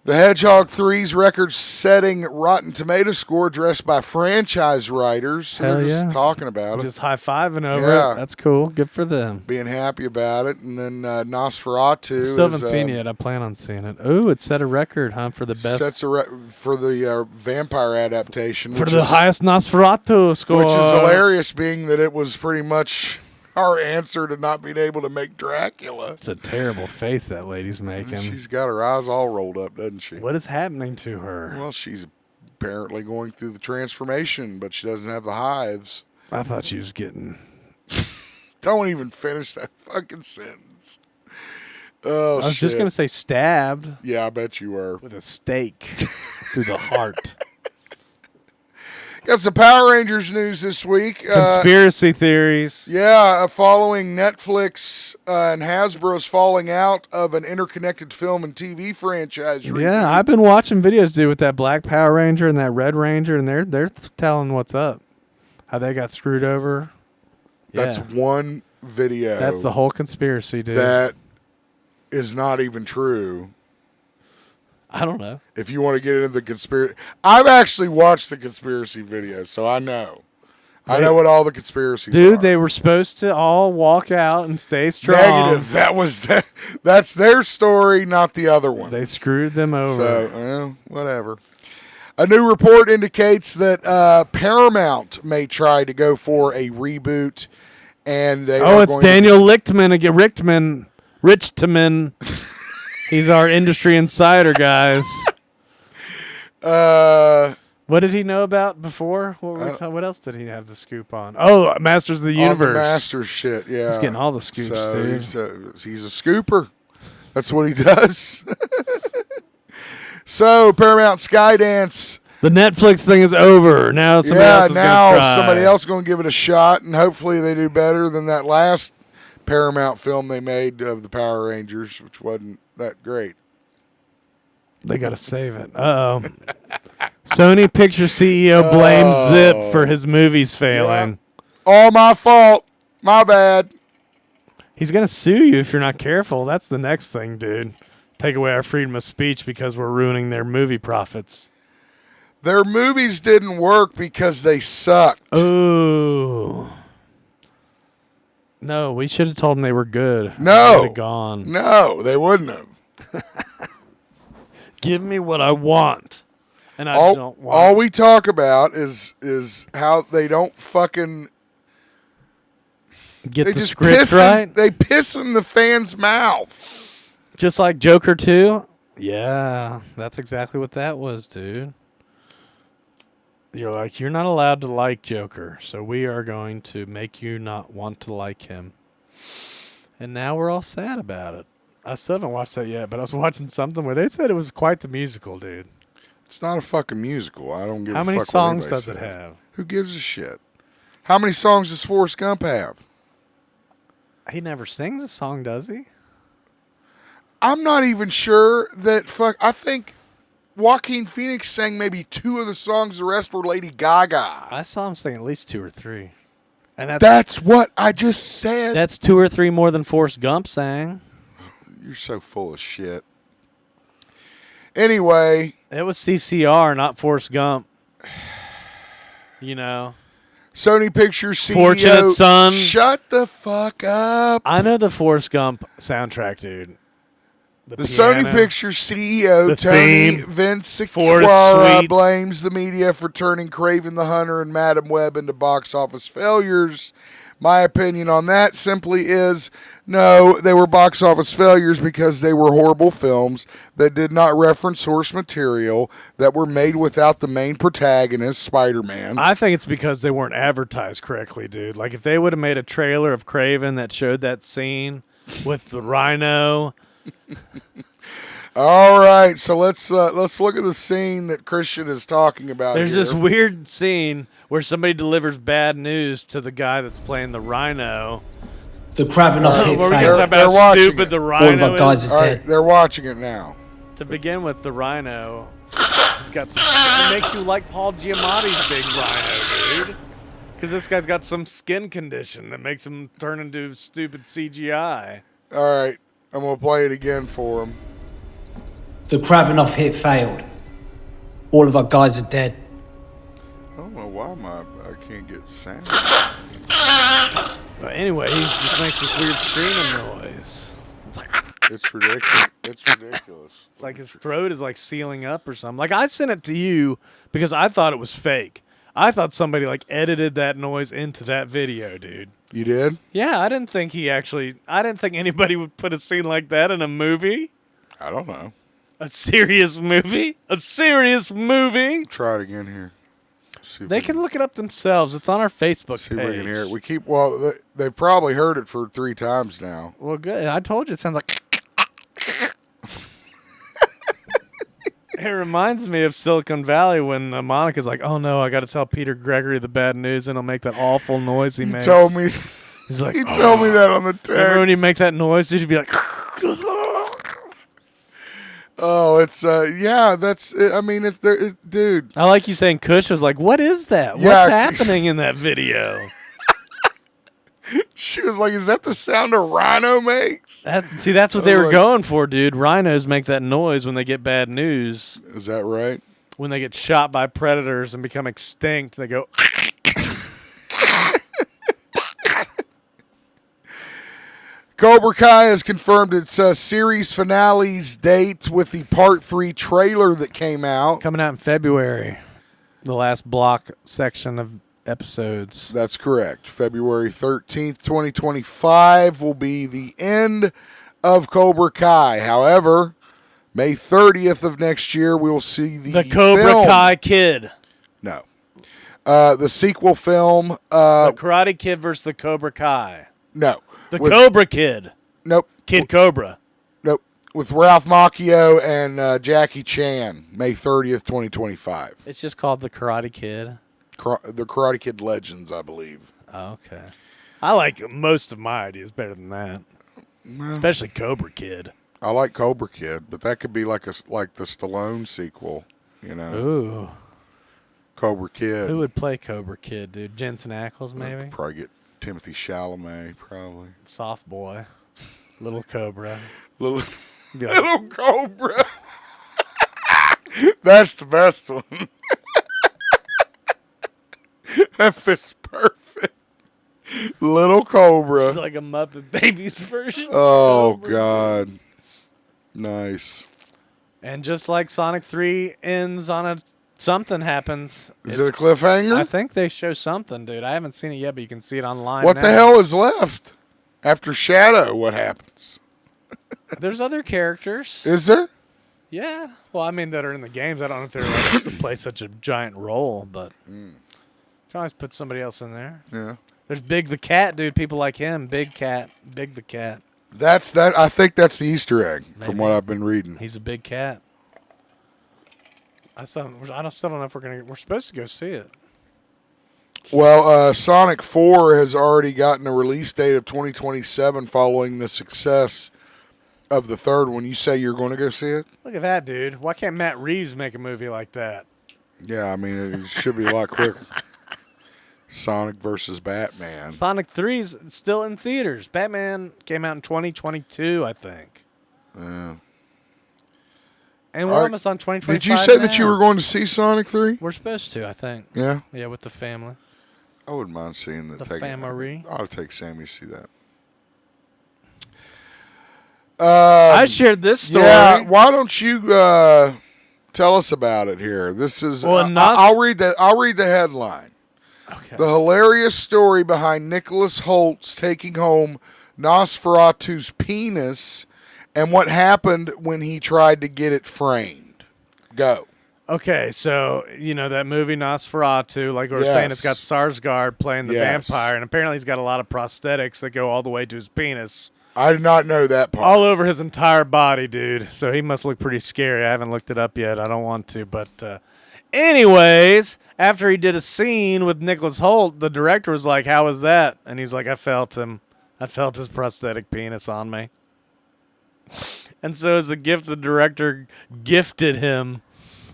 B: the Hedgehog 3's record-setting Rotten Tomato score addressed by franchise writers.
A: Hell
B: They're
A: yeah.
B: just talking about it,
A: Just high-fiving over
B: Yeah.
A: it. That's cool. Good for them.
B: being happy about it. And then Nosferatu
A: Still haven't
B: is,
A: seen it yet. I plan on seeing it. Ooh, it set a record, huh, for the best.
B: sets a for the vampire adaptation,
A: For
B: which
A: the
B: is-
A: highest Nosferatu score.
B: which is hilarious, being that it was pretty much our answer to not being able to make Dracula.
A: It's a terrible face that lady's making.
B: She's got her eyes all rolled up, doesn't she?
A: What is happening to her?
B: Well, she's apparently going through the transformation, but she doesn't have the hives.
A: I thought she was getting...
B: Don't even finish that fucking sentence. Oh,
A: I was
B: shit.
A: just going to say stabbed
B: Yeah, I bet you were.
A: with a stake through the heart.
B: Got some Power Rangers news this week.
A: Conspiracy theories.
B: Yeah, following Netflix and Hasbro's falling out of an interconnected film and TV franchise.
A: Yeah,
B: reboot.
A: I've been watching videos, dude, with that Black Power Ranger and that Red Ranger, and they're telling what's up. How they got screwed over.
B: That's
A: Yeah.
B: one video.
A: That's the whole conspiracy, dude.
B: That is not even true.
A: I don't know.
B: If you want to get into the conspiracy, I've actually watched the conspiracy videos, so I know. I know what all the conspiracies are.
A: Dude, they were supposed to all walk out and stay strong.
B: Negative. That's their story, not the other one.
A: They screwed them over.
B: So, well, whatever. A new report indicates that Paramount may try to go for a reboot, and they are
A: it's
B: going to-
A: Daniel Lichtman again. Richtman. He's our industry insider, guys. What did he know about before? What else did he have the scoop on? Oh, Masters of the Universe.
B: On the Masters shit, yeah.
A: He's getting all the scoops,
B: So
A: dude.
B: he's a scooper. That's what he does. So, Paramount Skydance.
A: The Netflix thing is over. Now somebody else is going to try.
B: Somebody else going to give it a shot, and hopefully they do better than that last Paramount film they made of the Power Rangers, which wasn't that great.
A: They got to save it. Uh-oh. Sony Pictures CEO blames Zip for his movies failing.
B: All my fault. My bad.
A: He's going to sue you if you're not careful. That's the next thing, dude. Take away our freedom of speech because we're ruining their movie profits.
B: Their movies didn't work because they sucked.
A: Ooh. No, we should have told them they were good.
B: No.
A: They would have gone.
B: No, they wouldn't have.
A: Give me what I want. And I don't want
B: all we talk about is how they don't fucking
A: Get
B: They
A: the
B: just
A: script
B: piss
A: right.
B: they piss in the fan's mouth.
A: Just like Joker 2. Yeah, that's exactly what that was, dude. You're like, you're not allowed to like Joker, so we are going to make you not want to like him. And now we're all sad about it. I still haven't watched that yet, but I was watching something where they said it was quite the musical, dude.
B: It's not a fucking musical. I don't give a fuck.
A: How many
B: what
A: songs
B: anybody
A: does it
B: says.
A: have?
B: Who gives a shit? How many songs does Forrest Gump have?
A: He never sings a song, does he?
B: I'm not even sure that I think Joaquin Phoenix sang maybe 2 of the songs. The rest were Lady Gaga.
A: I saw him sing at least 2 or 3. And
B: That's what I just said.
A: that's 2 or 3 more than Forrest Gump sang.
B: You're so full of shit. Anyway.
A: It was CCR, not Forrest Gump. You know.
B: Sony Pictures CEO.
A: Fortunate Son.
B: Shut the fuck up.
A: I know the Forrest Gump soundtrack, dude.
B: The Sony Pictures CEO,
A: the
B: Tony
A: theme,
B: Vinciquara, blames the media for turning Kraven the Hunter and Madam Web into box office failures. My opinion on that simply is, no, they were box office failures because they were horrible films that did not reference source material, that were made without the main protagonist, Spider-Man.
A: I think it's because they weren't advertised correctly, dude. Like, if they would have made a trailer of Kraven that showed that scene with the rhino...
B: All right, so let's look at the scene that Christian is talking about.
A: There's
B: here.
A: this weird scene where somebody delivers bad news to the guy that's playing the rhino.
C: The Kravinoff hit
A: Where we
C: failed.
A: talk about how stupid the rhino
C: All of our guys
A: is.
C: is
B: All
C: dead.
B: right, they're watching it now.
A: To begin with, the rhino, he's got some. It makes you like Paul Giamatti's big rhino, dude. Because this guy's got some skin condition that makes him turn into stupid CGI.
B: All right, I'm gonna play it again for him.
C: The Kravinoff hit failed. All of our guys are dead.
B: I don't know why I can't get sound.
A: But anyway, he just makes this weird screaming noise. It's like
B: It's ridiculous. It's ridiculous.
A: it's like his throat is like sealing up or something. Like, I sent it to you because I thought it was fake. I thought somebody like edited that noise into that video, dude.
B: You did?
A: Yeah, I didn't think anybody would put a scene like that in a movie.
B: I don't know.
A: A serious movie? A serious movie?
B: Try it again here.
A: They can look it up themselves. It's on our Facebook
B: See
A: page.
B: if we can hear it. They've probably heard it for 3 times now.
A: Well, good. I told you it sounds like... It reminds me of Silicon Valley when Monica's like, oh no, I got to tell Peter Gregory the bad news and he'll make that awful noise he makes.
B: Told me.
A: He's like,
B: He told me that on the text.
A: remember when you make that noise, dude, you'd be like...
B: Oh, it's yeah. That's. I mean, it's there, dude.
A: I like you saying Kush was like, what is that?
B: Yeah.
A: What's happening in that video?
B: She was like, "Is that the sound a rhino makes?"
A: That's what they were going for, dude. Rhinos make that noise when they get bad news.
B: Is that right?
A: When they get shot by predators and become extinct, they go...
B: Cobra Kai has confirmed its series finale's date with the Part 3 trailer that came out.
A: Coming out in February. The last block section of episodes.
B: That's correct. February 13th, 2025 will be the end of Cobra Kai. However, May 30th of next year, we will see the
A: Cobra
B: film.
A: Kai Kid.
B: No. The sequel film.
A: The Karate Kid versus the Cobra Kai.
B: No.
A: The Cobra Kid.
B: Nope.
A: Kid Cobra.
B: Nope. With Ralph Macchio and Jackie Chan, May 30th, 2025.
A: It's just called The Karate Kid.
B: The Karate Kid Legends, I believe.
A: Oh, okay. I like most of my ideas better than that.
B: Well,
A: Especially Cobra Kid.
B: I like Cobra Kid, but that could be like the Stallone sequel, you know.
A: Ooh.
B: Cobra Kid.
A: Who would play Cobra Kid, dude? Jensen Ackles, maybe?
B: Probably get Timothy Chalamet, probably.
A: Soft boy. Little Cobra.
B: Little
A: Be like,
B: Little Cobra. That's the best one. That fits perfect. Little Cobra.
A: it's like a Muppet Babies version.
B: Oh,
A: of Cobra.
B: God. Nice.
A: And just like Sonic 3 ends on a something happens.
B: Is it a cliffhanger?
A: I think they show something, dude. I haven't seen it yet, but you can see it online.
B: What
A: now.
B: the hell is left after Shadow? What happens?
A: There's other characters.
B: Is there?
A: Yeah. Well, I mean, that are in the games. I don't know if they're allowed to play such a giant role, but you can always put somebody else in there.
B: Yeah.
A: There's Big the Cat, dude. People like him. Big the Cat.
B: That's that. I think that's the Easter egg from
A: Maybe.
B: what I've been reading.
A: He's a big cat. I still don't know if we're supposed to go see it.
B: Well, Sonic 4 has already gotten a release date of 2027 following the success of the third one. You say you're going to go see it?
A: Look at that, dude. Why can't Matt Reeves make a movie like that?
B: Yeah, I mean, it should be a lot quicker. Sonic versus Batman.
A: Sonic 3's still in theaters. Batman came out in 2022, I think.
B: Yeah.
A: And we're almost on 2025
B: Did you say
A: now.
B: that you were going to see Sonic 3?
A: We're supposed to, I think.
B: Yeah?
A: Yeah, with the family.
B: I wouldn't mind seeing that.
A: The family.
B: I'll take Sammy to see that.
A: I shared this story.
B: Yeah, why don't you tell us about it here? This is.
A: Well,
B: I'll read that. I'll read the headline.
A: Okay.
B: The hilarious story behind Nicholas Holt's taking home Nosferatu's penis and what happened when he tried to get it framed. Go.
A: Okay, so, you know, that movie Nosferatu, like we were saying, it's got Skarsgård playing the vampire, and apparently he's got a lot of prosthetics that go all the way to his penis.
B: I did not know that part.
A: All over his entire body, dude. So he must look pretty scary. I haven't looked it up yet. I don't want to. But anyways, after he did a scene with Nicholas Hoult, the director was like, how was that? And he's like, I felt him. I felt his prosthetic penis on me. And so as a gift, the director gifted him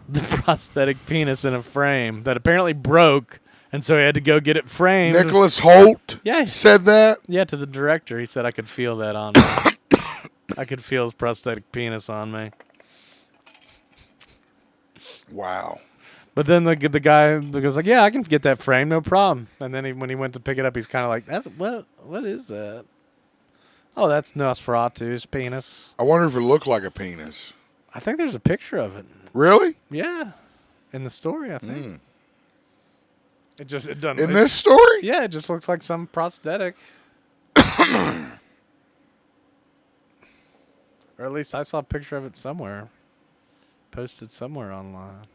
A: the prosthetic penis in a frame that apparently broke. And so he had to go get it framed.
B: Nicholas Hoult said that?
A: Yeah, to the director. He said, I could feel that on me. I could feel his prosthetic penis on me.
B: Wow.
A: But then the guy goes like, yeah, I can get that framed, no problem. And then when he went to pick it up, he's kind of like, "That's what is that? Oh, that's Nosferatu's penis."
B: I wonder if it looked like a penis.
A: I think there's a picture of it.
B: Really?
A: Yeah. In the story, I think. It doesn't.
B: In this story?
A: Yeah, it just looks like some prosthetic. Or at least I saw a picture of it somewhere. Posted somewhere online.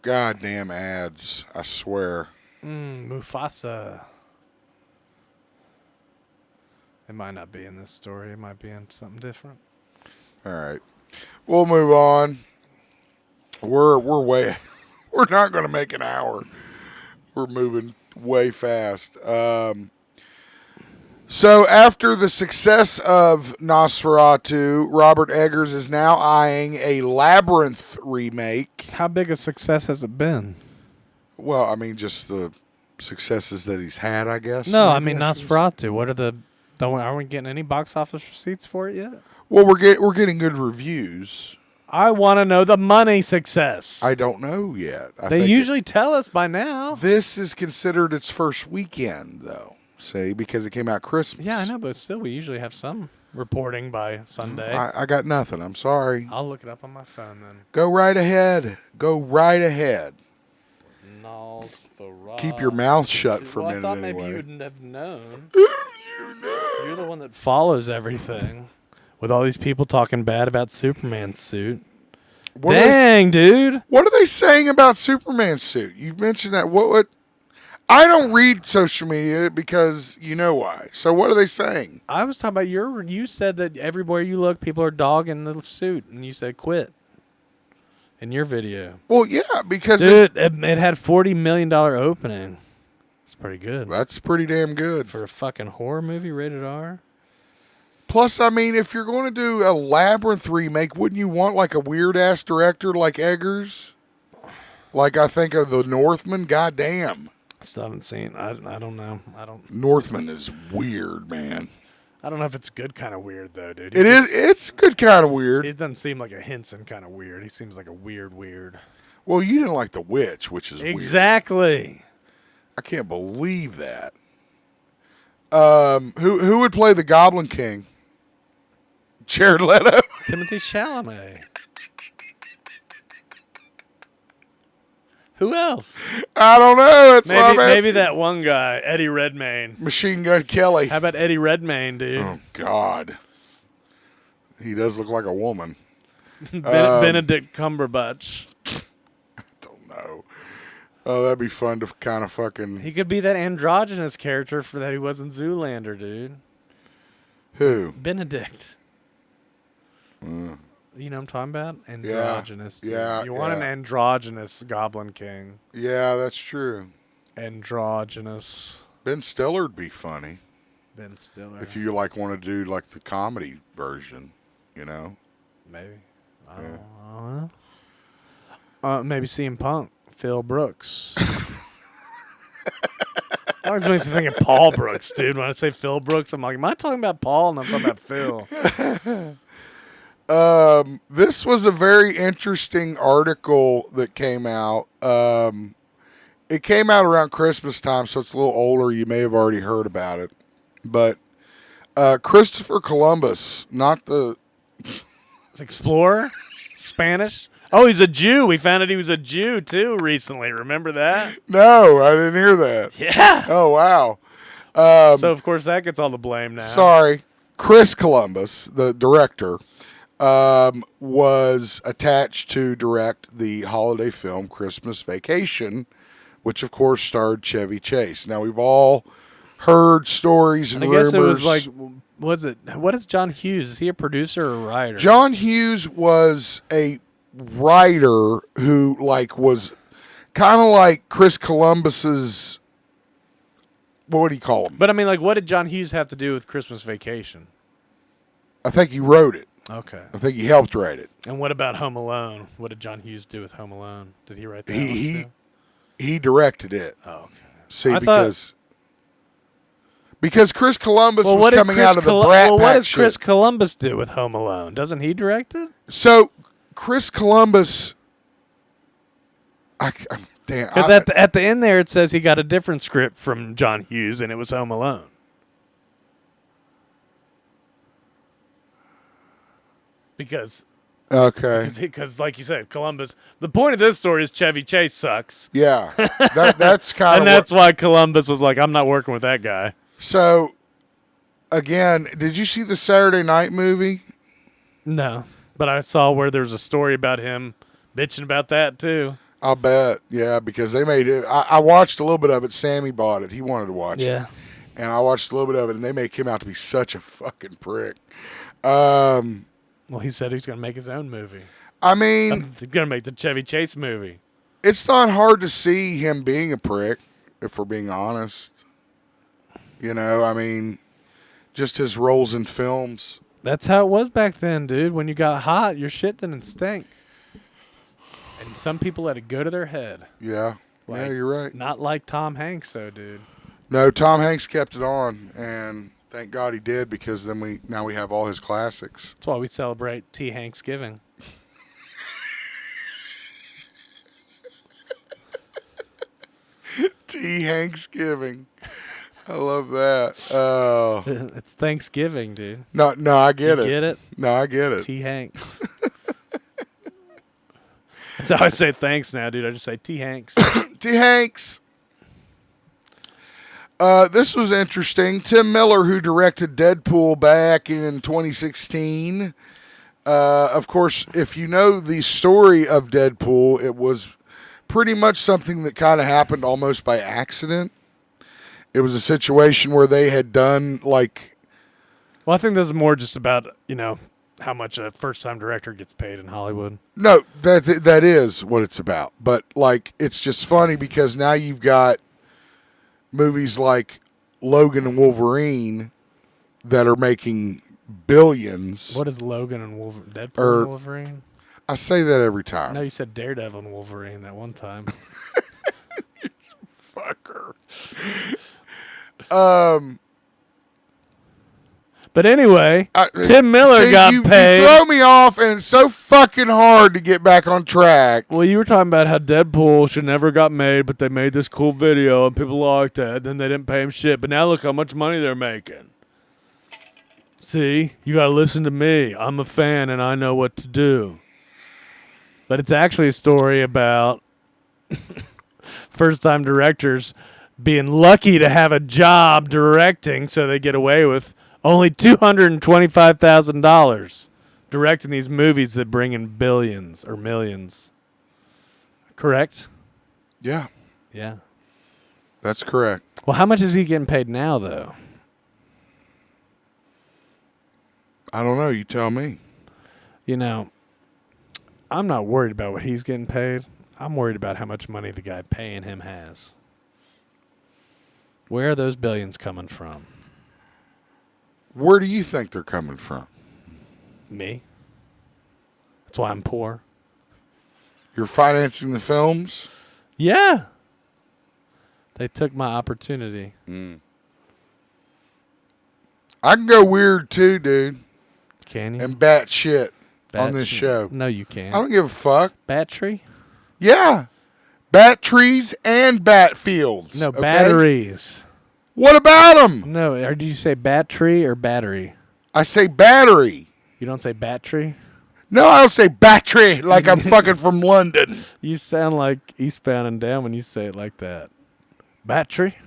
B: Goddamn ads, I swear.
A: Mufasa. It might not be in this story. It might be in something different.
B: All right. We'll move on. We're not going to make an hour. We're moving way fast. So after the success of Nosferatu, Robert Eggers is now eyeing a Labyrinth remake.
A: How big a success has it been?
B: Well, I mean, just the successes that he's had, I guess.
A: No, I mean Nosferatu. What are are we getting any box office receipts for it yet?
B: Well, we're getting good reviews.
A: I want to know the money success.
B: I don't know yet.
A: They usually tell us by now.
B: This is considered its first weekend, though. See, because it came out Christmas.
A: Yeah, I know, but still, we usually have some reporting by Sunday.
B: I got nothing. I'm sorry.
A: I'll look it up on my phone then.
B: Go right ahead. Go right ahead.
A: Nosferatu.
B: Keep your mouth shut for a minute
A: I thought
B: anyway.
A: maybe you wouldn't have known. You're the one that follows everything. With all these people talking bad about Superman's suit. Dang, dude.
B: What are they saying about Superman's suit? You mentioned that. What? I don't read social media because you know why. So what are they saying?
A: I was talking about you said that everywhere you look, people are dogging the suit, and you said quit in your video.
B: Well, yeah, because
A: dude, it had $40 million opening. It's pretty good.
B: That's pretty damn good
A: for a fucking horror movie rated R.
B: Plus, I mean, if you're going to do a Labyrinth remake, wouldn't you want like a weird ass director like Eggers? Like I think of The Northman. Goddamn.
A: Still haven't seen. I don't know.
B: Northman is weird, man.
A: I don't know if it's good kind of weird though, dude.
B: It's good kind of weird.
A: It doesn't seem like a Henson kind of weird. He seems like a weird.
B: Well, you didn't like The Witch, which is
A: exactly.
B: Weird. I can't believe that. Who would play the Goblin King? Jared Leto.
A: Timothy Chalamet. Who else?
B: I don't know. That's what I'm asking.
A: Maybe that one guy, Eddie Redmayne.
B: Machine Gun Kelly.
A: How about Eddie Redmayne, dude?
B: Oh God, he does look like a woman.
A: Benedict Cumberbatch.
B: Don't know. Oh, that'd be fun to kind of fucking.
A: He could be that androgynous character for that he was in Zoolander, dude.
B: Who?
A: Benedict. You know what I'm talking about? Androgynous. Dude.
B: Yeah.
A: You want an androgynous Goblin King.
B: Yeah, that's true.
A: Androgynous.
B: Ben Stiller'd be funny.
A: Ben Stiller.
B: If you like want to do like the comedy version, you know.
A: Maybe. I don't know. Maybe CM Punk. Phil Brooks. Always makes me think of Paul Brooks, dude. When I say Phil Brooks, I'm like, am I talking about Paul? And I'm talking about Phil.
B: This was a very interesting article that came out. It came out around Christmas time, so it's a little older. You may have already heard about it. But Christopher Columbus, not the
A: Explorer? Spanish? Oh, he's a Jew. We found out he was a Jew, too, recently. Remember that?
B: No, I didn't hear that.
A: Yeah.
B: Oh, wow.
A: So, of course, that gets all the blame now.
B: Sorry. Chris Columbus, the director, was attached to direct the holiday film Christmas Vacation, which, of course, starred Chevy Chase. Now, we've all heard stories and
A: I
B: rumors.
A: guess it was like, what is John Hughes? Is he a producer or a writer?
B: John Hughes was a writer who, like, was kind of like Chris Columbus's, what would he call him?
A: But, I mean, like, what did John Hughes have to do with Christmas Vacation?
B: I think he wrote it.
A: Okay.
B: I think he helped write it.
A: And what about Home Alone? What did John Hughes do with Home Alone? Did he write that one too?
B: He directed it.
A: Oh, okay.
B: See, because Chris Columbus was coming out of the Brat Pack
A: what does
B: shit.
A: Chris Columbus do with Home Alone? Doesn't he direct it?
B: So Chris Columbus,
A: Because at the end there it says he got a different script from John Hughes and it was Home Alone. Because like you said, Columbus. The point of this story is Chevy Chase sucks.
B: Yeah, that's kind
A: and that's why Columbus was like, I'm not working with that guy.
B: So, again, did you see the Saturday Night movie?
A: No, but I saw where there's a story about him bitching about that too.
B: I'll bet, yeah, because they made it. I watched a little bit of it. Sammy bought it. He wanted to watch it. And I watched a little bit of it, and they make him out to be such a fucking prick.
A: Well, he said he's going to make his own movie.
B: I mean,
A: he's going to make the Chevy Chase movie.
B: It's not hard to see him being a prick, if we're being honest. You know, I mean, just his roles in films.
A: That's how it was back then, dude. When you got hot, your shit didn't stink. And some people let it go to their head.
B: Yeah. Yeah, you're right.
A: Not like Tom Hanks, though, dude.
B: No, Tom Hanks kept it on, and thank God he did, because then we have all his classics.
A: That's why we celebrate T. Hanksgiving.
B: T. Hanksgiving. I love that. Oh,
A: it's Thanksgiving, dude.
B: No, I get it.
A: Get it?
B: No, I get it.
A: T. Hanks. That's how I say thanks now, dude. I just say T. Hanks.
B: T. Hanks. This was interesting. Tim Miller, who directed Deadpool back in 2016. Of course, if you know the story of Deadpool, it was pretty much something that kind of happened almost by accident. It was a situation where they had done like...
A: Well, I think this is more just about, how much a first-time director gets paid in Hollywood.
B: No, that is what it's about. But, like, it's just funny because now you've got movies like Logan and Wolverine that are making billions.
A: What is Logan and Wolverine? Deadpool and Wolverine?
B: I say that every time.
A: No, you said Daredevil and Wolverine that one time.
B: Fucker.
A: But anyway, Tim Miller got paid.
B: You throw me off, and it's so fucking hard to get back on track.
A: Well, you were talking about how Deadpool should never got made, but they made this cool video, and people liked it. Then they didn't pay him shit. But now look how much money they're making. See, you got to listen to me. I'm a fan, and I know what to do. But it's actually a story about first-time directors being lucky to have a job directing, so they get away with only $225,000 directing these movies that bring in billions or millions. Correct?
B: Yeah.
A: Yeah.
B: That's correct.
A: Well, how much is he getting paid now, though?
B: I don't know. You tell me.
A: You know, I'm not worried about what he's getting paid. I'm worried about how much money the guy paying him has. Where are those billions coming from?
B: Where do you think they're coming from?
A: Me. That's why I'm poor.
B: You're financing the films?
A: Yeah. They took my opportunity.
B: I can go weird too, dude.
A: Can you?
B: And bat shit on this show.
A: No, you can't.
B: I don't give a fuck.
A: Battery?
B: Yeah. Bat trees and bat fields.
A: No,
B: okay?
A: batteries.
B: What about them?
A: No, or do you say bat tree or battery?
B: I say battery.
A: You don't say bat tree?
B: No, I don't say battery like I'm fucking from London.
A: You sound like Eastbound and Down when you say it like that. Battery?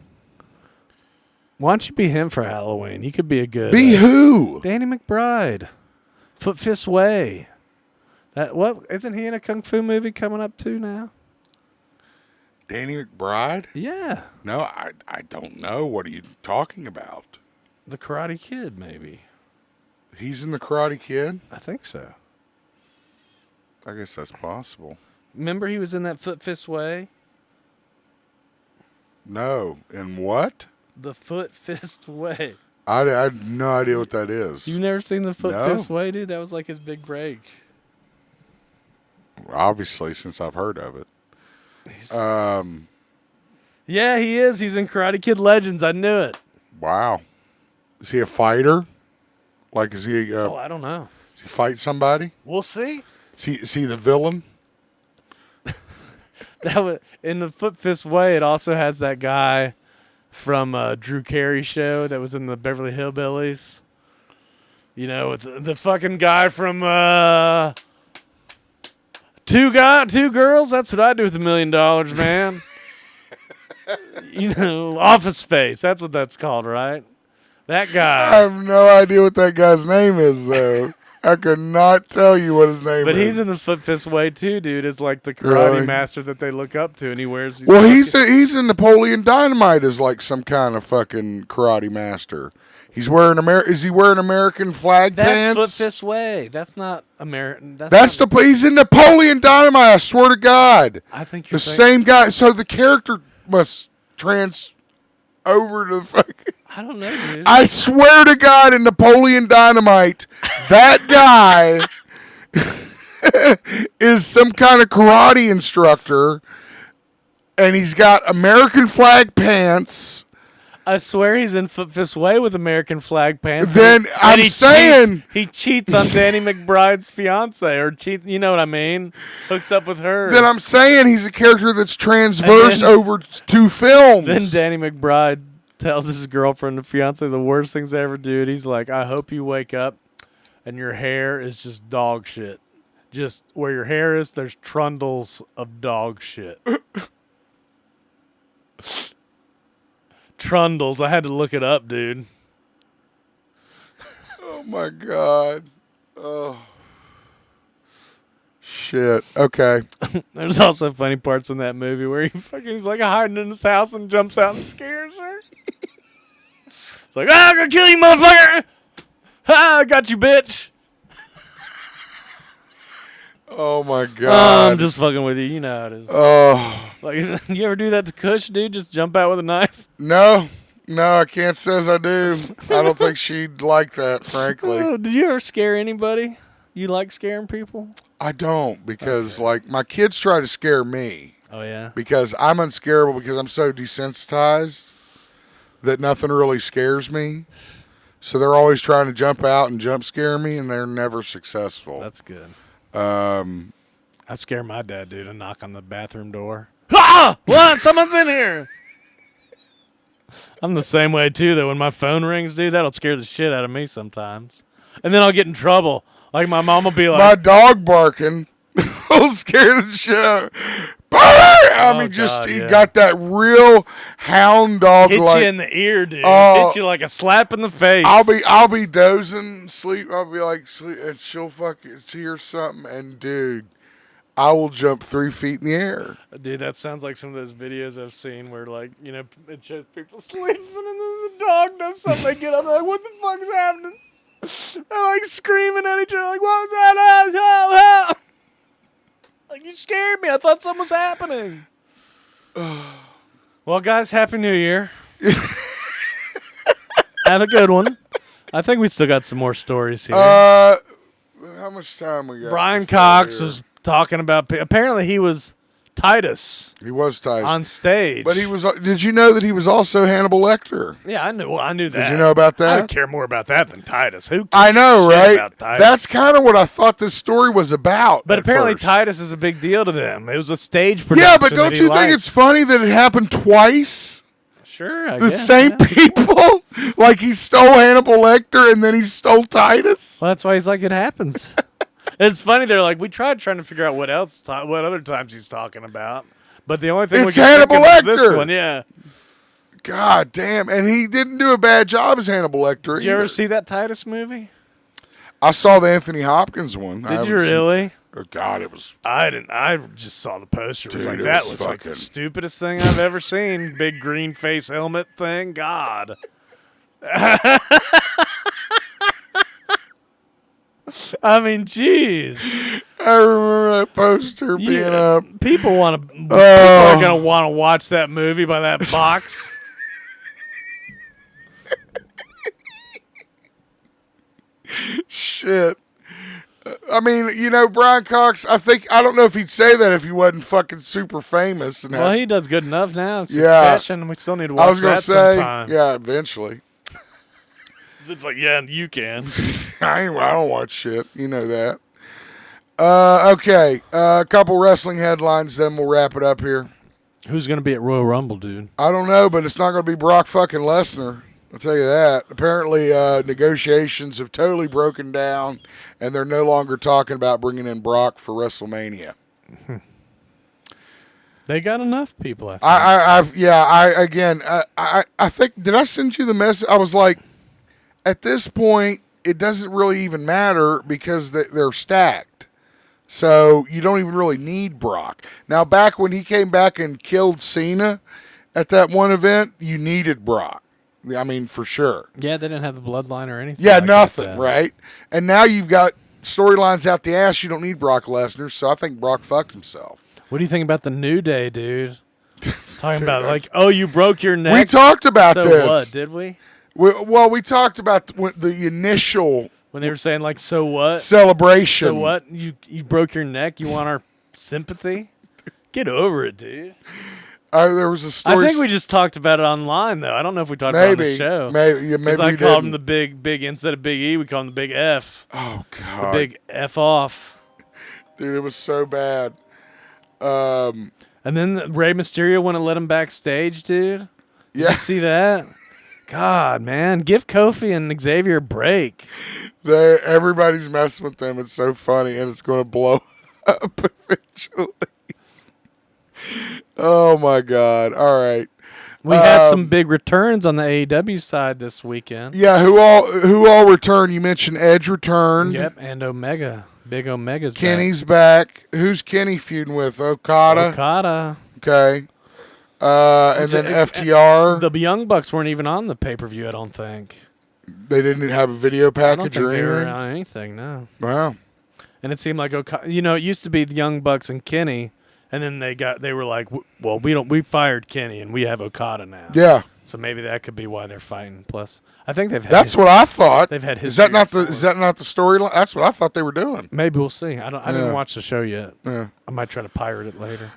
A: Why don't you be him for Halloween? You could be a good...
B: Be who?
A: Danny McBride. Foot Fist Way. What? Isn't he in a Kung Fu movie coming up too now?
B: Danny McBride?
A: Yeah.
B: No, I don't know. What are you talking about?
A: The Karate Kid, maybe.
B: He's in the Karate Kid?
A: I think so.
B: I guess that's possible.
A: Remember he was in that Foot Fist Way?
B: No. In what?
A: The Foot Fist Way.
B: I have no idea what that is.
A: You've never seen the Foot
B: No.
A: Fist Way, dude? That was like his big break.
B: Obviously, since I've heard of it.
A: Yeah, he is. He's in Karate Kid Legends. I knew it.
B: Wow. Is he a fighter? Like, is he?
A: I don't know.
B: Does he fight somebody?
A: We'll see.
B: Is he the villain?
A: In the Foot Fist Way, it also has that guy from Drew Carey show that was in the Beverly Hillbillies. You know, with the fucking guy from Two Girls. That's what I do with $1 million, man. You know, Office Space. That's what that's called, right? That guy.
B: I have no idea what that guy's name is, though. I could not tell you what his name is.
A: But he's in the Foot Fist Way too, dude. It's like the karate master that they look up to, and he wears these.
B: Well, he's in Napoleon Dynamite as like some kind of fucking karate master. He's wearing Is he wearing American flag pants?
A: That's Foot Fist Way. That's not American.
B: He's in Napoleon Dynamite. I swear to God.
A: I think you're
B: the same guy. So the character must trans over to the fucking.
A: I don't know, dude.
B: I swear to God, in Napoleon Dynamite, that guy is some kind of karate instructor, and he's got American flag pants.
A: I swear he's in Foot Fist Way with American flag pants.
B: Then I'm saying
A: he cheats on Danny McBride's fiance, or you know what I mean? Hooks up with her.
B: Then I'm saying he's a character that's transversed over to films.
A: Then Danny McBride tells his girlfriend and fiance the worst things they ever do. He's like, I hope you wake up and your hair is just dog shit. Just where your hair is, there's trundles of dog shit. Trundles. I had to look it up, dude.
B: Oh, my God. Oh. Shit. Okay.
A: There's also funny parts in that movie where he's like hiding in his house and jumps out and scares her. It's like, I'm gonna kill you, motherfucker! I got you, bitch!
B: Oh, my God.
A: I'm just fucking with you. You know how it is.
B: Oh.
A: Like, you ever do that to Kush, dude? Just jump out with a knife?
B: No, I can't say as I do. I don't think she'd like that, frankly.
A: Oh, did you ever scare anybody? You like scaring people?
B: I don't, because, like, my kids try to scare me.
A: Oh, yeah?
B: Because I'm unscarable because I'm so desensitized that nothing really scares me. So they're always trying to jump out and jump scare me, and they're never successful.
A: That's good.
B: Um,
A: I scare my dad, dude. I knock on the bathroom door. Ah! What? Someone's in here. I'm the same way, too, though. When my phone rings, dude, that'll scare the shit out of me sometimes. And then I'll get in trouble. Like, my mom will be like...
B: My dog barking will scare the shit out of me. I mean, he got that real hound dog.
A: Hit
B: like,
A: you in the ear, dude. Hit you like a slap in the face.
B: I'll be dozing, sleep. I'll be like, sleep, and she'll hear something, and dude, I will jump 3 feet in the air.
A: Dude, that sounds like some of those videos I've seen where, like, you know, it shows people sleeping, and then the dog does something. They get up, they're like, what the fuck's happening? They're like screaming at each other, like, what was that? Help! Like, you scared me. I thought something was happening. Well, guys, Happy New Year. Have a good one. I think we still got some more stories here.
B: How much time we got?
A: Brian Cox was talking about... Apparently, he was Titus.
B: He was Titus.
A: On stage.
B: But he was... Did you know that he was also Hannibal Lecter?
A: Yeah, I knew. Well, I knew that.
B: Did you know about that?
A: I care more about that than Titus. Who?
B: I know, right?
A: About Titus?
B: That's kind of what I thought this story was about.
A: But apparently,
B: first.
A: Titus is a big deal to them. It was a stage production.
B: Yeah, but don't you think it's funny that it happened twice?
A: Sure, I
B: the
A: guess,
B: same people? Like he stole Hannibal Lecter and then he stole Titus?
A: Well, that's why he's like, it happens. It's funny. They're like, we tried trying to figure out what other times he's talking about. But the only thing
B: it's
A: we can
B: Hannibal
A: think of
B: Lecter.
A: is this one, yeah.
B: God damn. And he didn't do a bad job as Hannibal Lecter
A: Did you ever see that Titus movie?
B: I saw the Anthony Hopkins one.
A: Did you really?
B: Oh, God, it was...
A: I didn't. I just saw the poster. It was
B: Dude,
A: like,
B: it
A: that
B: was
A: looks like the
B: fucking-
A: stupidest thing I've ever seen. Big green face helmet thing. God. I mean, jeez.
B: I remember that poster being up.
A: People want to. People are going to want to watch that movie by that box.
B: Shit. I mean, you know, Brian Cox, I don't know if he'd say that if he wasn't fucking super famous. And
A: Well, he does good enough now. Succession. We still need to watch
B: I was gonna
A: that
B: say,
A: sometime.
B: yeah, eventually.
A: It's like, yeah, you can.
B: I don't watch shit. You know that. Okay. A couple wrestling headlines, then we'll wrap it up here.
A: Who's going to be at Royal Rumble, dude?
B: I don't know, but it's not going to be Brock fucking Lesnar. I'll tell you that. Apparently, negotiations have totally broken down, and they're no longer talking about bringing in Brock for WrestleMania.
A: They got enough people. I
B: think, did I send you the message? I was like, at this point, it doesn't really even matter because they're stacked. So you don't even really need Brock. Now, back when he came back and killed Cena at that one event, you needed Brock. I mean, for sure.
A: Yeah, they didn't have the bloodline or anything.
B: Yeah,
A: like
B: nothing,
A: that.
B: right? And now you've got storylines out the ass. You don't need Brock Lesnar, so I think Brock fucked himself.
A: What do you think about the New Day, dude? Talking about like, oh, you broke your neck.
B: We talked about
A: so
B: this.
A: What did we?
B: We talked about the initial
A: when they were saying like, so what
B: celebration.
A: So what? You broke your neck. You want our sympathy? Get over it, dude.
B: There was a story.
A: I think we just talked about it online, though. I don't know if we talked about it on the show.
B: Maybe
A: I called him the big instead of Big E. We called him the Big F.
B: Oh God,
A: the Big F off.
B: Dude, it was so bad.
A: And then Rey Mysterio wouldn't let him backstage, dude. Did you see that? God, man, give Kofi and Xavier a break.
B: Everybody's messing with them. It's so funny, and it's going to blow up eventually. Oh my God! All right,
A: we had some big returns on the AEW side this weekend.
B: Yeah, who all returned? You mentioned Edge returned.
A: Yep, and Omega, Big Omega's
B: Kenny's back. Who's Kenny feuding with? Okada. Okay. And then FTR.
A: The Young Bucks weren't even on the pay-per-view, I don't think.
B: They didn't have a video package or anything?
A: They were on anything, no.
B: Wow.
A: And it seemed like Okada, it used to be the Young Bucks and Kenny, and then they were like, well, we fired Kenny and we have Okada now.
B: Yeah.
A: So maybe that could be why they're fighting. Plus, I think they've had
B: That's what I thought.
A: They've had
B: Is that not the storyline? That's what I thought they were doing.
A: Maybe we'll see. I didn't watch the show yet.
B: Yeah.
A: I might try to pirate it later.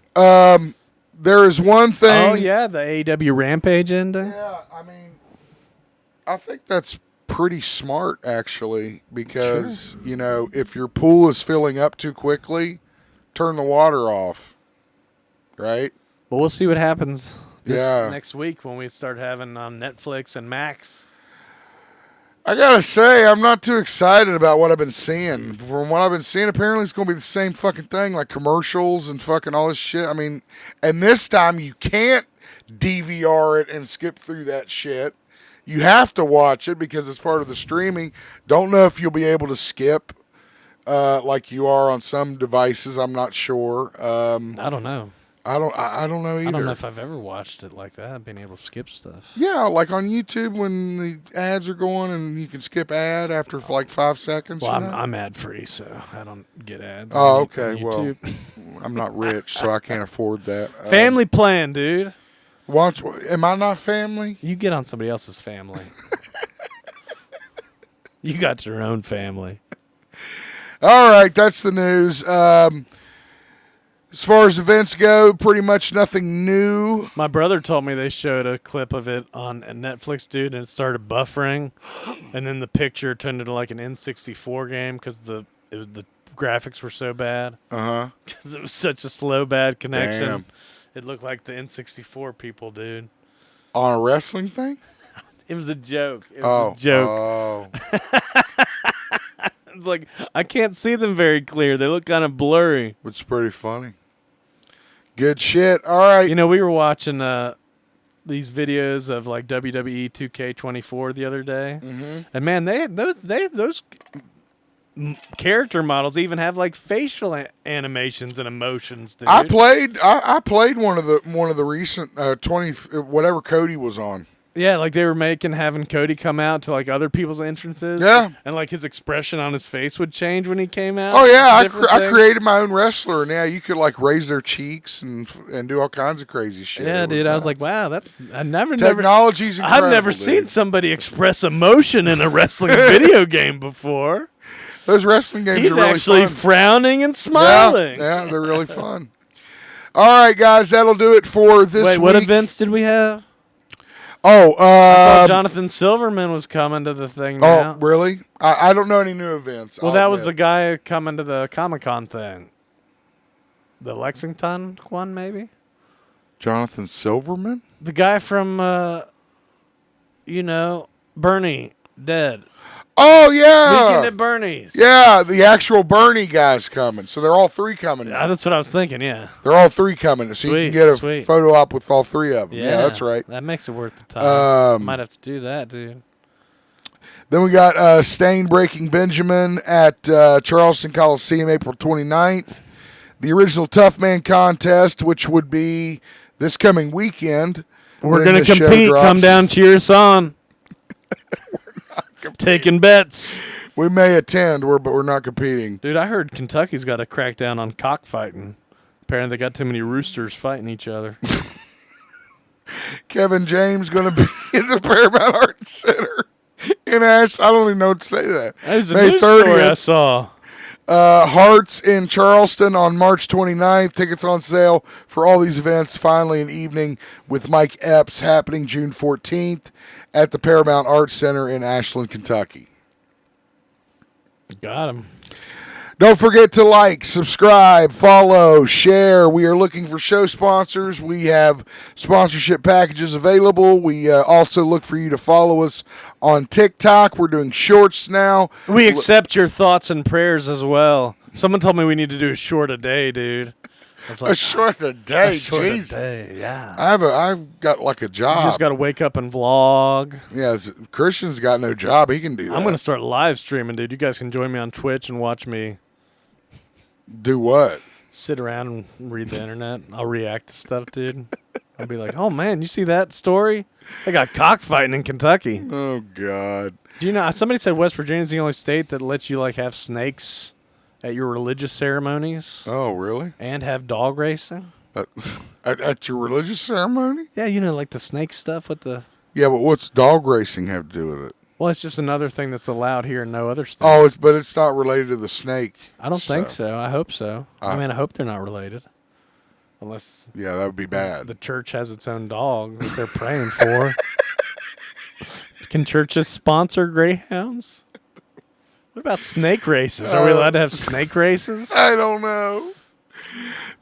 B: There is one thing.
A: Oh yeah, the AEW Rampage ending.
B: Yeah, I mean, I think that's pretty smart, actually, because, you know, if your pool is filling up too quickly, turn the water off, right?
A: Well, we'll see what happens
B: Yeah.
A: next week when we start having on Netflix and Max.
B: I gotta say, I'm not too excited about what I've been seeing. From what I've been seeing, apparently it's gonna be the same fucking thing, like commercials and fucking all this shit. I mean, and this time you can't DVR it and skip through that shit. You have to watch it because it's part of the streaming. Don't know if you'll be able to skip like you are on some devices. I'm not sure.
A: I don't know.
B: I don't know either.
A: I don't know if I've ever watched it like that, being able to skip stuff.
B: Yeah, like on YouTube when the ads are going and you can skip ad after like 5 seconds.
A: Well,
B: you know?
A: I'm ad free, so I don't get ads.
B: Oh,
A: on
B: okay. Well,
A: YouTube.
B: I'm not rich, so I can't afford that.
A: Family plan, dude.
B: Am I not family?
A: You get on somebody else's family. You got your own family.
B: All right, that's the news. As far as events go, pretty much nothing new.
A: My brother told me they showed a clip of it on Netflix, dude, and it started buffering, and then the picture turned into like an N64 game because the graphics were so bad. Because it was such a slow, bad connection.
B: Damn.
A: It looked like the N64 people, dude.
B: On a wrestling thing?
A: It was a joke. It was a joke.
B: Oh.
A: It's like I can't see them very clear. They look kind of blurry.
B: Which is pretty funny. Good shit. All right.
A: You know, we were watching these videos of like WWE 2K24 the other day, and man, those character models even have like facial animations and emotions. Dude.
B: I played one of the recent 20 whatever Cody was on.
A: Yeah, like they were having Cody come out to like other people's entrances.
B: Yeah.
A: And like his expression on his face would change when he came out.
B: Oh yeah,
A: I
B: I created my own wrestler, and yeah, you could like raise their cheeks and do all kinds of crazy shit.
A: Yeah, dude, I was like, wow,
B: technology's incredible.
A: I've never seen somebody express emotion in a wrestling video game before.
B: Those wrestling games
A: He's
B: are really
A: actually
B: fun.
A: frowning and smiling.
B: Yeah, they're really fun. All right, guys, that'll do it for this week.
A: Wait, what events did we have?
B: Oh,
A: I saw Jonathan Silverman was coming to the thing now.
B: Oh, really? I don't know any new events.
A: Well, that was the guy coming to the Comic-Con thing. The Lexington one, maybe?
B: Jonathan Silverman?
A: The guy from, Bernie, dead.
B: Oh, yeah.
A: Weekend at Bernie's.
B: Yeah, the actual Bernie guy's coming. So they're all three coming.
A: Yeah, that's what I was thinking, yeah.
B: They're all three coming. So you can get a photo op with all three of them. Yeah, that's right.
A: That makes it worth the time. Might have to do that, dude.
B: Then we got Stain Breaking Benjamin at Charleston Coliseum April 29th. The original Tough Man contest, which would be this coming weekend.
A: We're going to compete. Come down, cheer us on. Taking bets.
B: We may attend, but we're not competing.
A: Dude, I heard Kentucky's got a crackdown on cockfighting. Apparently they got too many roosters fighting each other.
B: Kevin James going to be in the Paramount Arts Center in Ash. I don't even know what to say to that.
A: That was a May 30th. Story I saw.
B: Hearts in Charleston on March 29th. Tickets on sale for all these events. Finally, an evening with Mike Epps happening June 14th at the Paramount Arts Center in Ashland, Kentucky.
A: Got him.
B: Don't forget to like, subscribe, follow, share. We are looking for show sponsors. We have sponsorship packages available. We also look for you to follow us on TikTok. We're doing shorts now.
A: We accept your thoughts and prayers as well. Someone told me we need to do a short a day, dude. I was like,
B: a short a day,
A: Jesus. A day, yeah.
B: I've got like a job.
A: You just got to wake up and vlog.
B: Yeah, Christian's got no job. He can do that.
A: I'm going to start live streaming, dude. You guys can join me on Twitch and watch me.
B: Do what?
A: Sit around and read the internet. I'll react to stuff, dude. I'll be like, oh, man, you see that story? They got cockfighting in Kentucky.
B: Oh, God.
A: Do you know, somebody said West Virginia is the only state that lets you, like, have snakes at your religious ceremonies.
B: Oh, really?
A: And have dog racing.
B: At your religious ceremony?
A: Yeah, like the snake stuff with the...
B: Yeah, but what's dog racing have to do with it?
A: Well, it's just another thing that's allowed here in no other state.
B: Oh, but it's not related to the snake.
A: I don't think so. I hope so. I hope they're not related. Unless...
B: Yeah, that would be bad.
A: The church has its own dog that they're praying for. Can churches sponsor greyhounds? What about snake races? Are we allowed to have snake races?
B: I don't know.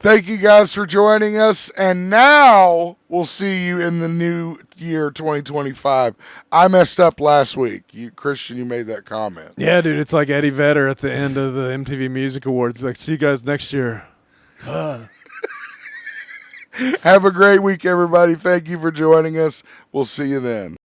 B: Thank you guys for joining us. And now we'll see you in the new year 2025. I messed up last week. Christian, you made that comment.
A: Yeah, dude, it's like Eddie Vedder at the end of the MTV Music Awards. Like, see you guys next year.
B: Have a great week, everybody. Thank you for joining us. We'll see you then.